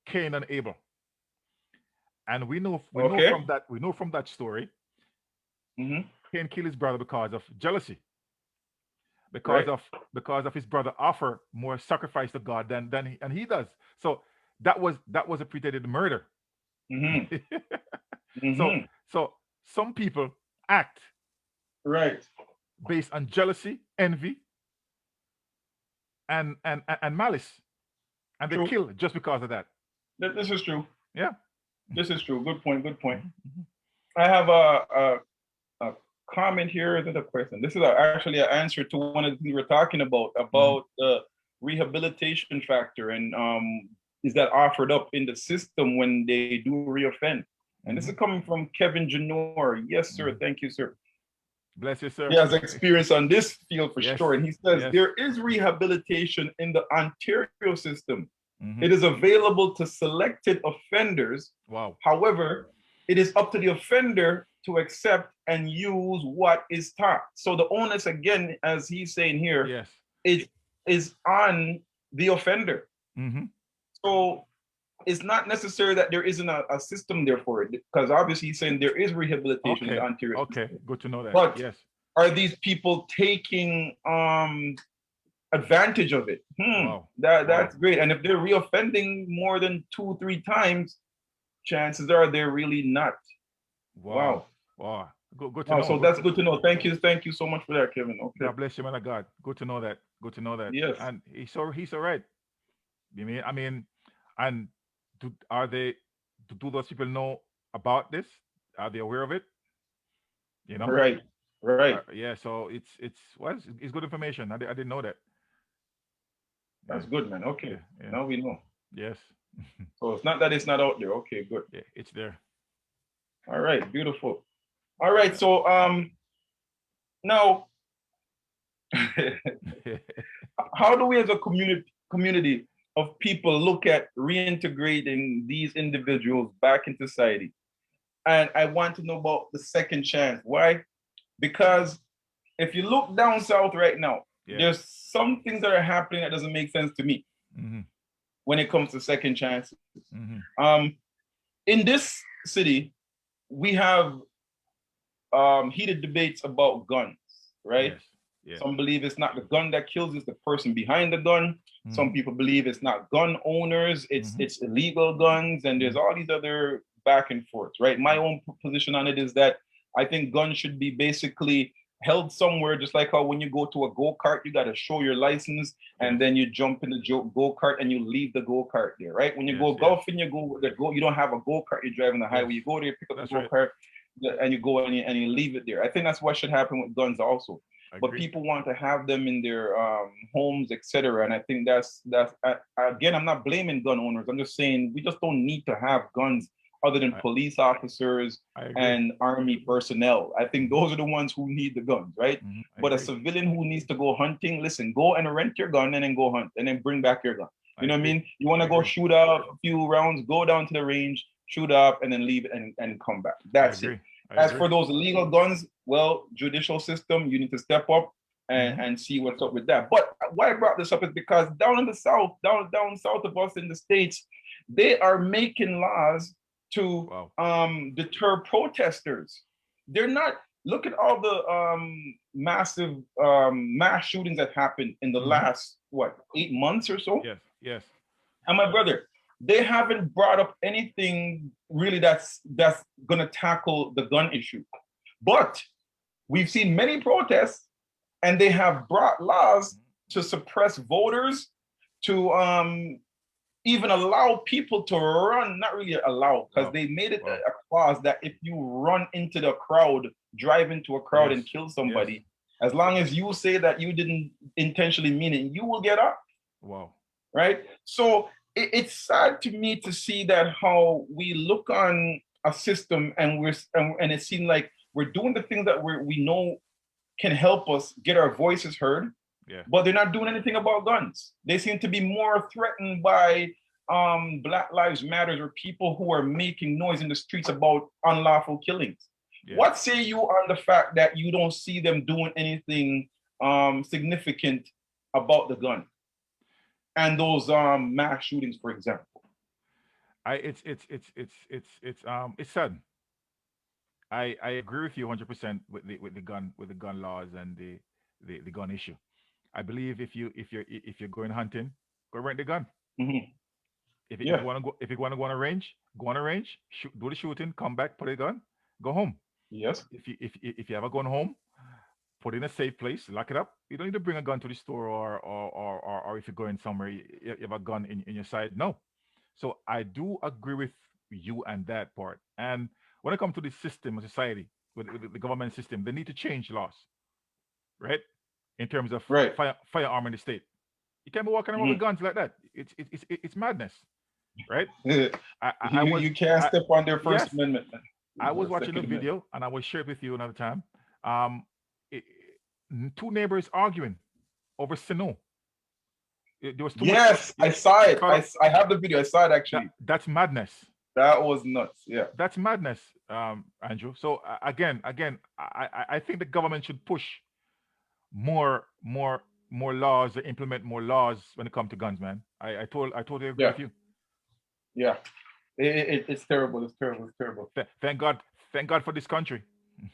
Cain and Abel, and Okay. we know from that story, Mm-hmm. Cain killed his brother because of jealousy, Right. because of his brother offer more sacrifice to God than he does. So that was a pretended murder. Mm-hmm. so Mm-hmm. so some people act Right. based on jealousy, envy, and malice, and they True. kill just because of that. This is true. Yeah. This is true. Good point. Good point. Mm-hmm. I have a comment here. Isn't a question. This is actually an answer to one of the things we were talking Mm-hmm. about the rehabilitation factor, and is that offered up in the system when they do reoffend. And this Mm-hmm. is coming from Kevin Janor. Yes, sir. Mm-hmm. Thank you, sir. Bless you, He sir. has experience on this field for Yes. sure. And he says Yes. there is rehabilitation in the Ontario system. Mm-hmm. It is available to selected offenders. Wow. However, it is up to the offender to accept and use what is taught. So the onus, again, as he's saying here, Yes. is on the offender. Mm-hmm. So it's not necessary that there isn't a system there for it, because obviously he's saying there is rehabilitation in the Okay. Ontario Okay. system. Good to know that. But Yes. are these people taking advantage of it? Wow. That's Wow. great. And if they're reoffending more than 2-3 times, chances are they're really not. Wow. Wow. Wow. Good to Wow. know. So that's good to know. Thank you so much for that, Kevin. Okay. God bless you, man of God. Good to know that. Good to know that. Yes. And he's all right. I mean, and are they? Do those people know about this? Are they aware of it? You know? Right. Right. Yeah. So it's good information. I didn't know that. Yeah. That's good, man. Okay. Yeah. Yeah. Now we know. Yes. So it's not that it's not out there. Okay, good. Yeah. It's there. All right, beautiful. All right. So now how do we as a community of people look at reintegrating these individuals back in society? And I want to know about the second chance. Why? Because if you look down south right now, Yeah. there's some things that are happening that doesn't make sense to me Mm-hmm. when it comes to second chances. Mm-hmm. In this city, we have heated debates about guns, right? Yes. Yeah. Some believe it's not the gun that kills, it's the person behind the gun. Mm-hmm. Some people believe it's not gun owners, it's Mhm. it's illegal guns, and there's all these other back and forths, right? My own position on it is that I think guns should be basically held somewhere, just like how when you go to a go-kart, you got to show your license and Yes. then you jump in the go-kart and you leave the go-kart there, right? When you Yes, go yes. golfing, you don't have a go-kart, you're driving the highway, you go there, pick up That's the right. go-kart, and you go and you leave it there. I think that's what should happen with guns also. But Agree. people want to have them in their homes, etc. And I think again, I'm not blaming gun owners. I'm just saying we just don't need to have guns other than I, police officers I agree. and army personnel. I think those are the ones who need the guns, right? I But a agree. civilian who needs to go hunting, listen, go and rent your gun and then go hunt and then bring back your gun. I You know what I agree. mean? You want I to go agree. shoot up a few rounds, go down to the range, shoot up, and then leave and come back. I That's it. agree. I As agree. for those illegal guns, well, judicial system, you need to step up Mm-hmm. and see what's up with that. But why I brought this up is because down in the south, down south of us in the States, they are making laws to Wow. deter protesters. They're not. Look at all the massive mass shootings that happened in the Mm-hmm. last what 8 months or so. Yes. Yes. And my brother, they haven't brought up anything really that's gonna tackle the gun issue. But we've seen many protests, and they have brought laws to suppress voters, to even allow people to run, not really allow, because Wow. they made it Wow. a clause that if you run into the crowd, drive into a crowd Yes. and kill Yes. somebody, as long as you say that you didn't intentionally mean it, you will get up, Wow. right? So it's sad to me to see that how we look on a system and and it seems like we're doing the things that we know can help us get our voices heard, Yeah. but they're not doing anything about guns. They seem to be more threatened by Black Lives Matters or people who are making noise in the streets about unlawful killings. Yeah. What say you on the fact that you don't see them doing anything significant about the gun and those mass shootings, for example? It's sad. I agree with you 100% with the gun laws and the gun issue. I believe if you're going hunting, go rent the gun. Mm-hmm. If you Yeah. want to go on a range, do the shooting, come back, put a gun, go home. Yes. If you have a gun home, put it in a safe place, lock it up. You don't need to bring a gun to the store or if you're going somewhere, you have a gun in your side. No. So I do agree with you and that part. And when it comes to the system of society, with the government system, they need to change laws, right? In terms of Right. firearm in the state. You can't be walking around with Mm-hmm. guns like that. It's madness, right? I was You can't I step on their First yes, Amendment, I was the watching a Second Amendment. video and I will share it with you another time. Um, it, two neighbors arguing over Sino. There was too much. Yes, I saw You it. saw that? I have the video. I saw it actually. That's madness. That was nuts. Yeah. That's madness, Andrew. So again, I think the government should push more, more laws, or implement more laws when it comes to guns, man. I totally agree Yeah. with you. Yeah. It's terrible. It's terrible. It's terrible. Thank God for this country.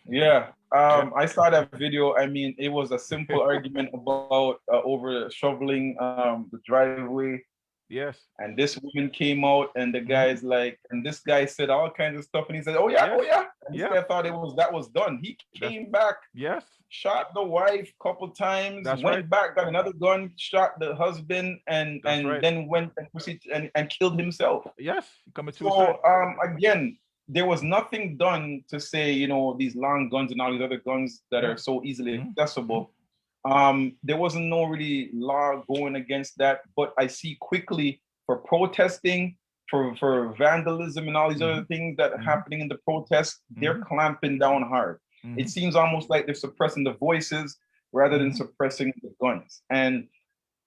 Yeah. Yeah. I saw that video. I mean, it was a simple argument about over shoveling the driveway. Yes. And this woman came out, and the Hmm. guy's like, and this guy said all kinds of stuff, and he said, "Oh yeah, Yes. oh yeah." And this Yeah. guy thought that was done. He That's came back, yes. shot the wife a couple times, That's right. went back, got another gun, shot the husband, That's and right. then went and proceeded and killed himself. Yes. Commit suicide. So again, there was nothing done to say, these long guns and all these other guns that Yeah. are so easily Hmm. accessible. There wasn't no really law going against that, but I see quickly for protesting, for vandalism and all these Hmm. other things that are Hmm. happening in the protests, they're Hmm. clamping down hard. It Hmm. seems almost like they're suppressing the voices rather than Hmm. suppressing the guns. And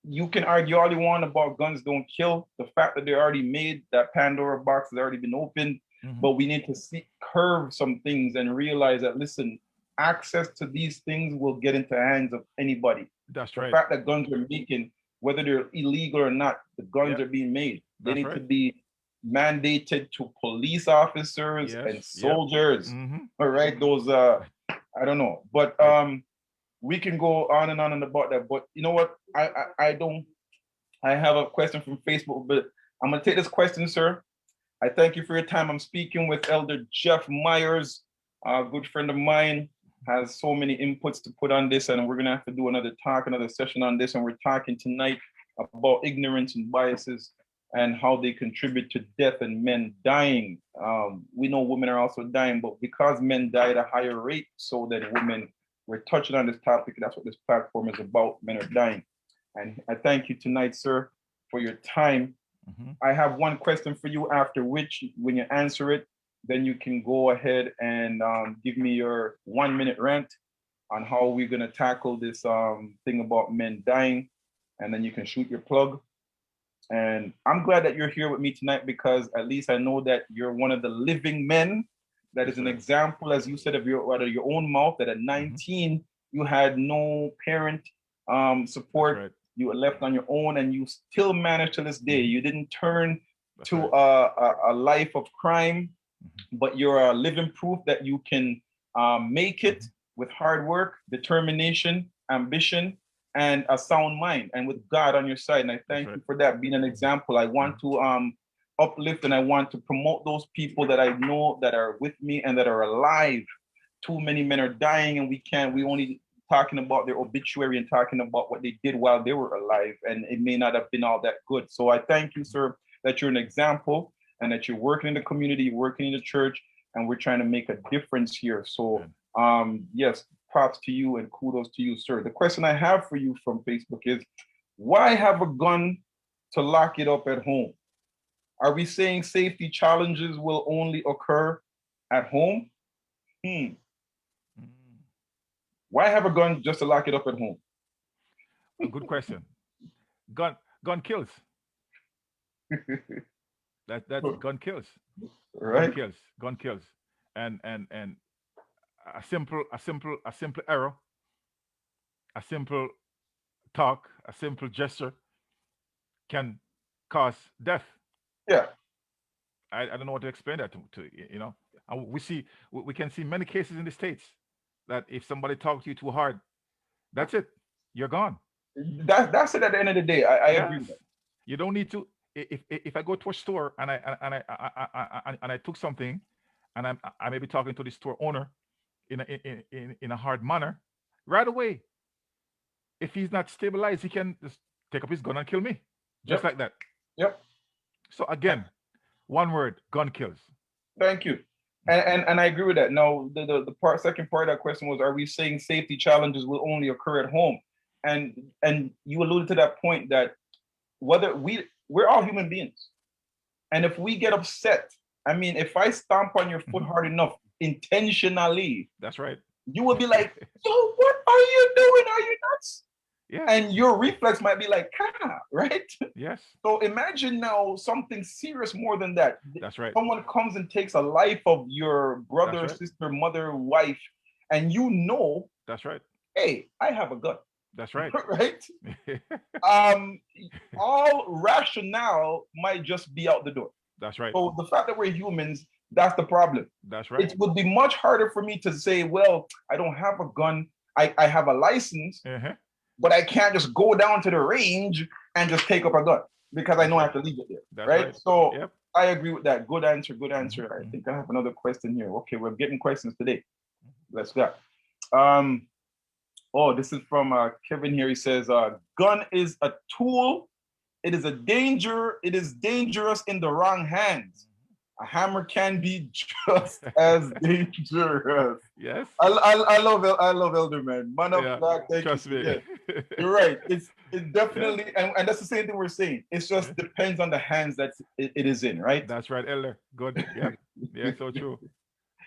you can argue all you want about guns don't kill. The fact that they're already made, that Pandora box has already been opened, Hmm. but we need to curve some things and realize that, listen, access to these things will get into the hands of anybody. That's The right. fact that guns are making, whether they're illegal or not, the guns Yep. are being made. They That's need to right. be mandated to police officers Yes. and Yep. soldiers. Hmm. All right, those I don't know, but I we can go on and about that. But you know what? I don't. I have a question from Facebook, but I'm gonna take this question, sir. I thank you for your time. I'm speaking with Elder Jeff Myers, a good friend of mine, has so many inputs to put on this, and we're gonna have to do another session on this. And we're talking tonight about ignorance and biases and how they contribute to death and men dying. We know women are also dying, but because men die at a higher rate, so that women, we're touching on this topic. That's what this platform is about. Men are dying. And I thank you tonight, sir, for your time. Mm-hmm. I have one question for you, after which, when you answer it, then you can go ahead and give me your 1 minute rant on how we're going to tackle this thing about men dying. And then you can shoot your plug. And I'm glad that you're here with me tonight, because at least I know that you're one of the living men that Yes, is an sir. example, as you said, of your out of your own mouth, that at Mm-hmm. 19 you had no parent That's support. right. You were left on your own, and you still managed to this day. Mm-hmm. You didn't turn That's to right. a life of crime, Mm-hmm. but you're a living proof that you can make it Mm-hmm. with hard work, determination, ambition, and a sound mind, and with God on your side. And I That's thank right. you for that, being an example. I Mm-hmm. want to uplift, and I want to promote those people that I know that are with me and that are alive. Too many men are dying, and we Yes. only talking about their obituary and talking about what they did while they were alive, and it may not have been all that good. So I thank you, sir, that you're an example, and that you're working in the community, you're working in the church, and we're trying to make a difference here. So And yes, props to you and kudos to you, sir. The question I have for you from Facebook is, why have a gun to lock it up at home? Are we saying safety challenges will only occur at home? Hmm. mm, Why have a gun just to lock it up at home? a good question. Gun gun kills. That's gun kills. Gun Right? kills. Gun kills. And a simple error, a simple talk, a simple gesture can cause death. Yeah. I don't know what to explain that to. And we can see many cases in the states that if somebody talks to you too hard, that's it. You're gone. That's it at the end of the day. I agree Yes. with that. You don't need to. If I go to a store and I took something, and I may be talking to the store owner in a hard manner, right away, if he's not stabilized, he can just take up his gun and kill me, just Yep. like that. Yep. So again, one word: gun kills. Thank you. Mhm. And I agree with that. Now, the second part of that question was, are we saying safety challenges will only occur at home? And you alluded to that point that whether we're all human beings. And if we get upset, I mean, if I stomp on your foot Mhm. hard enough intentionally, That's right. you will be like, yo, what are you doing? Are you nuts? Yes. And your reflex might be like, right? Yes. So imagine now something serious more than that. That's right. Someone comes and takes a life of your That's brother, right. sister, mother, wife, and you know, That's right. hey, I have a gun, That's right. right? Um, all rationale might just be out the door. That's right. So the fact that we're humans, that's the problem. That's right. It would be much harder for me to say, well, I don't have a gun. I have a license, Uh-huh. but I can't just go down to the range and just take up a gun because I That's know I right. have to leave it there, That's right? right. So Yep. I agree with that. Good answer. Good Hmm. answer. I Hmm. think I have another question here. Okay, we're getting questions today. Let's go. Um. Oh, this is from Kevin here. He says, "Gun is a tool. It is a danger. It is dangerous in the wrong hands. A hammer can be just as dangerous." Yes. I love Elder Man. Man of Yeah. God, thank you. Trust So me. yeah, you're right. It Yeah. definitely, and that's the same thing we're saying. It Yeah. just depends on the hands that it is in, right? That's right, Elder. Good. Yep. Yeah. So true.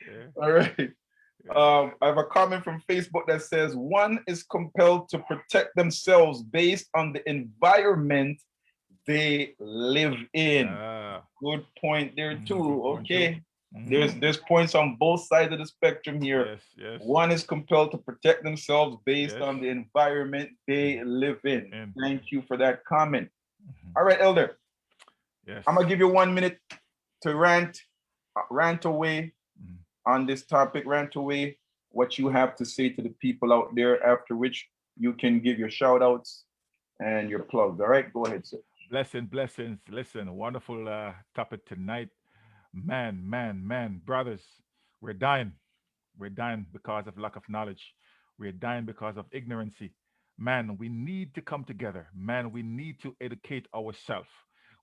Yeah. All right. Yeah. I have a comment from Facebook that says one is compelled to protect themselves based on the environment they live in. Ah. Good point there too. Good point too. Okay. Hmm. There's points on both sides of the spectrum here. Yes. Yes. One is compelled to protect themselves based Yes. on the environment Mm. they live in. And Thank you for that comment. mhm. All right, Elder. Yes. I'm gonna give you 1 minute to rant away Mhm. on this topic, rant away what you have to say to the people out there, after which you can give your shout outs and your plugs. All right, go ahead, sir. Blessings. Listen, wonderful topic tonight. Man, brothers, we're dying. We're dying because of lack of knowledge. We're dying because of ignorancy. Man, we need to come together. Man, we need to educate ourselves.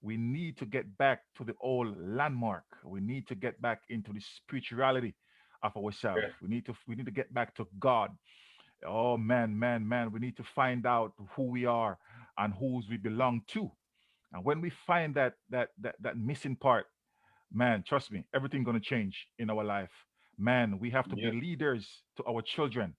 We need to get back to the old landmark. We need to get back into the spirituality of ourselves. Yeah. We need to get back to God. Oh man. We need to find out who we are and whose we belong to. And when we find that missing part, man, trust me, everything gonna change in our life. Man, we have to be Yes, leaders to our children.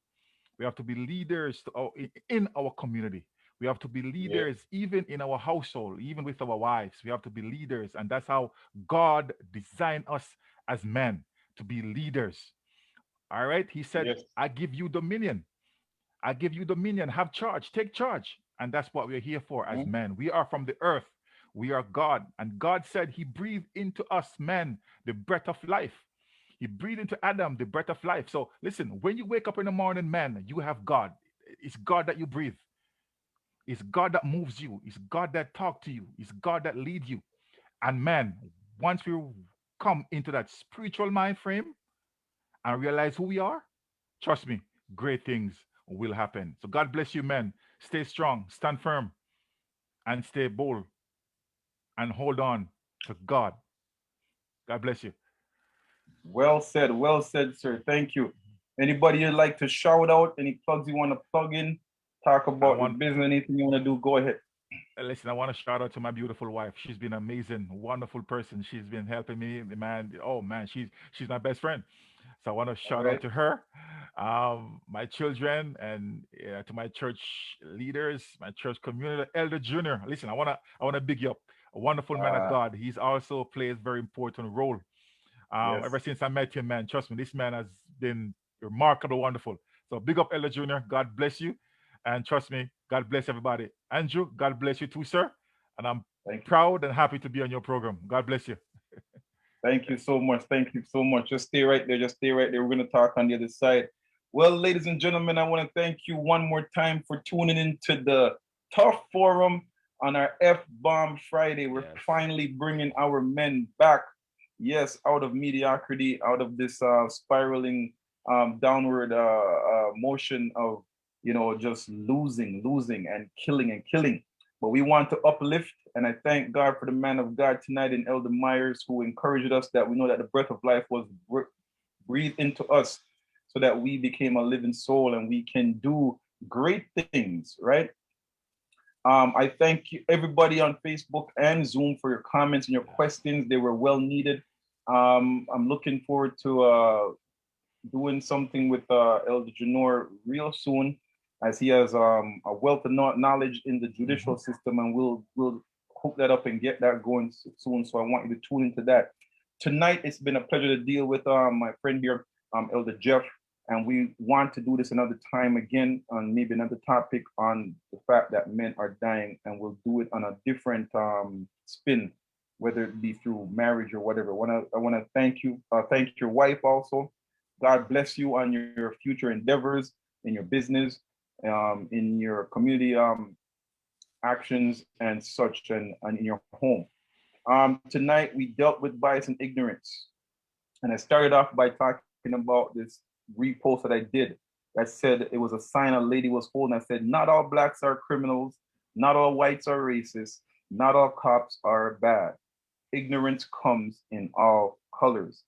We have to be leaders to in our community. We have to be yes, leaders even in our household, even with our wives. We have to be leaders, and that's how God designed us as men to be leaders. All right, He said, yes. "I give you dominion. I give you dominion. Have charge. Take charge." And that's what we're here for as Mhm. men. We are from the earth. We are God. And God said He breathed into us, men, the breath of life. He breathed into Adam the breath of life. So listen, when you wake up in the morning, man, you have God. It's God that you breathe. It's God that moves you. It's God that talk to you. It's God that lead you. And man, once we come into that spiritual mind frame and realize who we are, trust me, great things will happen. So God bless you, men. Stay strong, stand firm, and stay bold and hold on to God. God bless you. Well said, sir. Thank you. Anybody you'd like to shout out? Any plugs you want to plug in? Talk I about your want business, anything you want to do, go ahead. listen, I want to shout out to my beautiful wife. She's been amazing, wonderful person. She's been helping me, man. Oh man, she's my best friend. So I want to All shout out right. to her, my children, and to my church leaders, my church community, Elder Junior. Listen, I wanna big you up. A wonderful man of Uh, God. He's also plays very important role. yes. Ever since I met him, man, trust me, this man has been remarkable, wonderful. So big up, Elder Junior. God bless you, and trust me, God bless everybody. Andrew, God bless you too, sir. And I'm Thank you. proud and happy to be on your program. God bless you. Thank you so much. Thank you so much. Just stay right there. Just stay right there. We're going to talk on the other side. Well, ladies and gentlemen, I want to thank you one more time for tuning into the Tough Forum on our F Bomb Friday. We're Yes. finally bringing our men back. Yes, out of mediocrity, out of this spiraling downward motion of, just losing and killing. But we want to uplift, and I thank God for the man of God tonight in Elder Myers who encouraged us that we know that the breath of life was breathed into us so that we became a living soul and we can do great things, right? I thank you, everybody on Facebook and Zoom for your comments and your Yeah. questions. They were well needed. I'm looking forward to doing something with Elder Janor real soon, as he has a wealth of knowledge in the Hmm. judicial system, and we'll hook that up and get that going soon. So I want you to tune into that. Tonight, it's been a pleasure to deal with my friend here, Elder Jeff, and we want to do this another time again on maybe another topic on the fact that men are dying, and we'll do it on a different spin, whether it be through marriage or whatever. I wanna thank you, thank your wife also. God bless you on your future endeavors in your business, in your community actions and such, and in your home. Tonight we dealt with bias and ignorance, and I started off by talking about this repost that I did that said it was a sign a lady was holding. I said, not all blacks are criminals, not all whites are racist, not all cops are bad. Ignorance comes in all colors.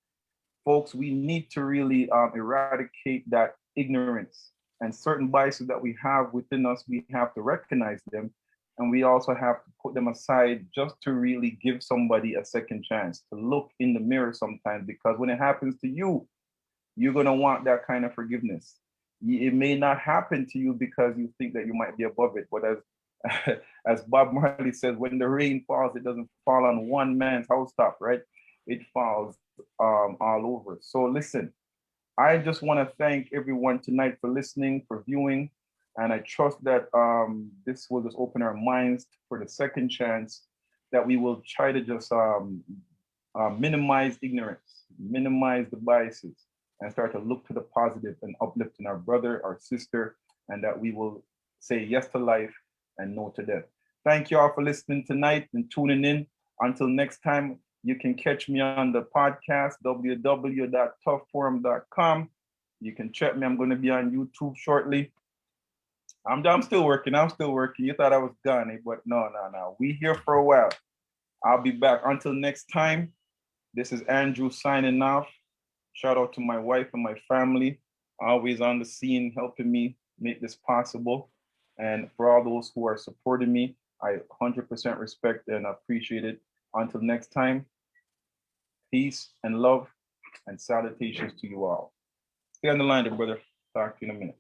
Folks, we need to really eradicate that ignorance and certain biases that we have within us. We have to recognize them, and we also have to put them aside just to really give somebody a second chance to look in the mirror sometimes, because when it happens to you, you're going to want that kind of forgiveness. It may not happen to you because you think that you might be above it, but as as Bob Marley says, when the rain falls, it doesn't fall on one man's housetop, right? It falls all over. So listen, I just want to thank everyone tonight for listening, for viewing, and I trust that this will just open our minds for the second chance, that we will try to just minimize ignorance, minimize the biases, and start to look to the positive and uplifting our brother, our sister, and that we will say yes to life and no to death. Thank you all for listening tonight and tuning in. Until next time, you can catch me on the podcast, www.toughforum.com. You can check me. I'm going to be on YouTube shortly. I'm still working. I'm still working. You thought I was gone, but no. We here for a while. I'll be back. Until next time, this is Andrew signing off. Shout out to my wife and my family, always on the scene, helping me make this possible. And for all those who are supporting me, I 100% respect and appreciate it. Until next time, peace and love and salutations to you all. Stay on the line there, brother. Talk to you in a minute.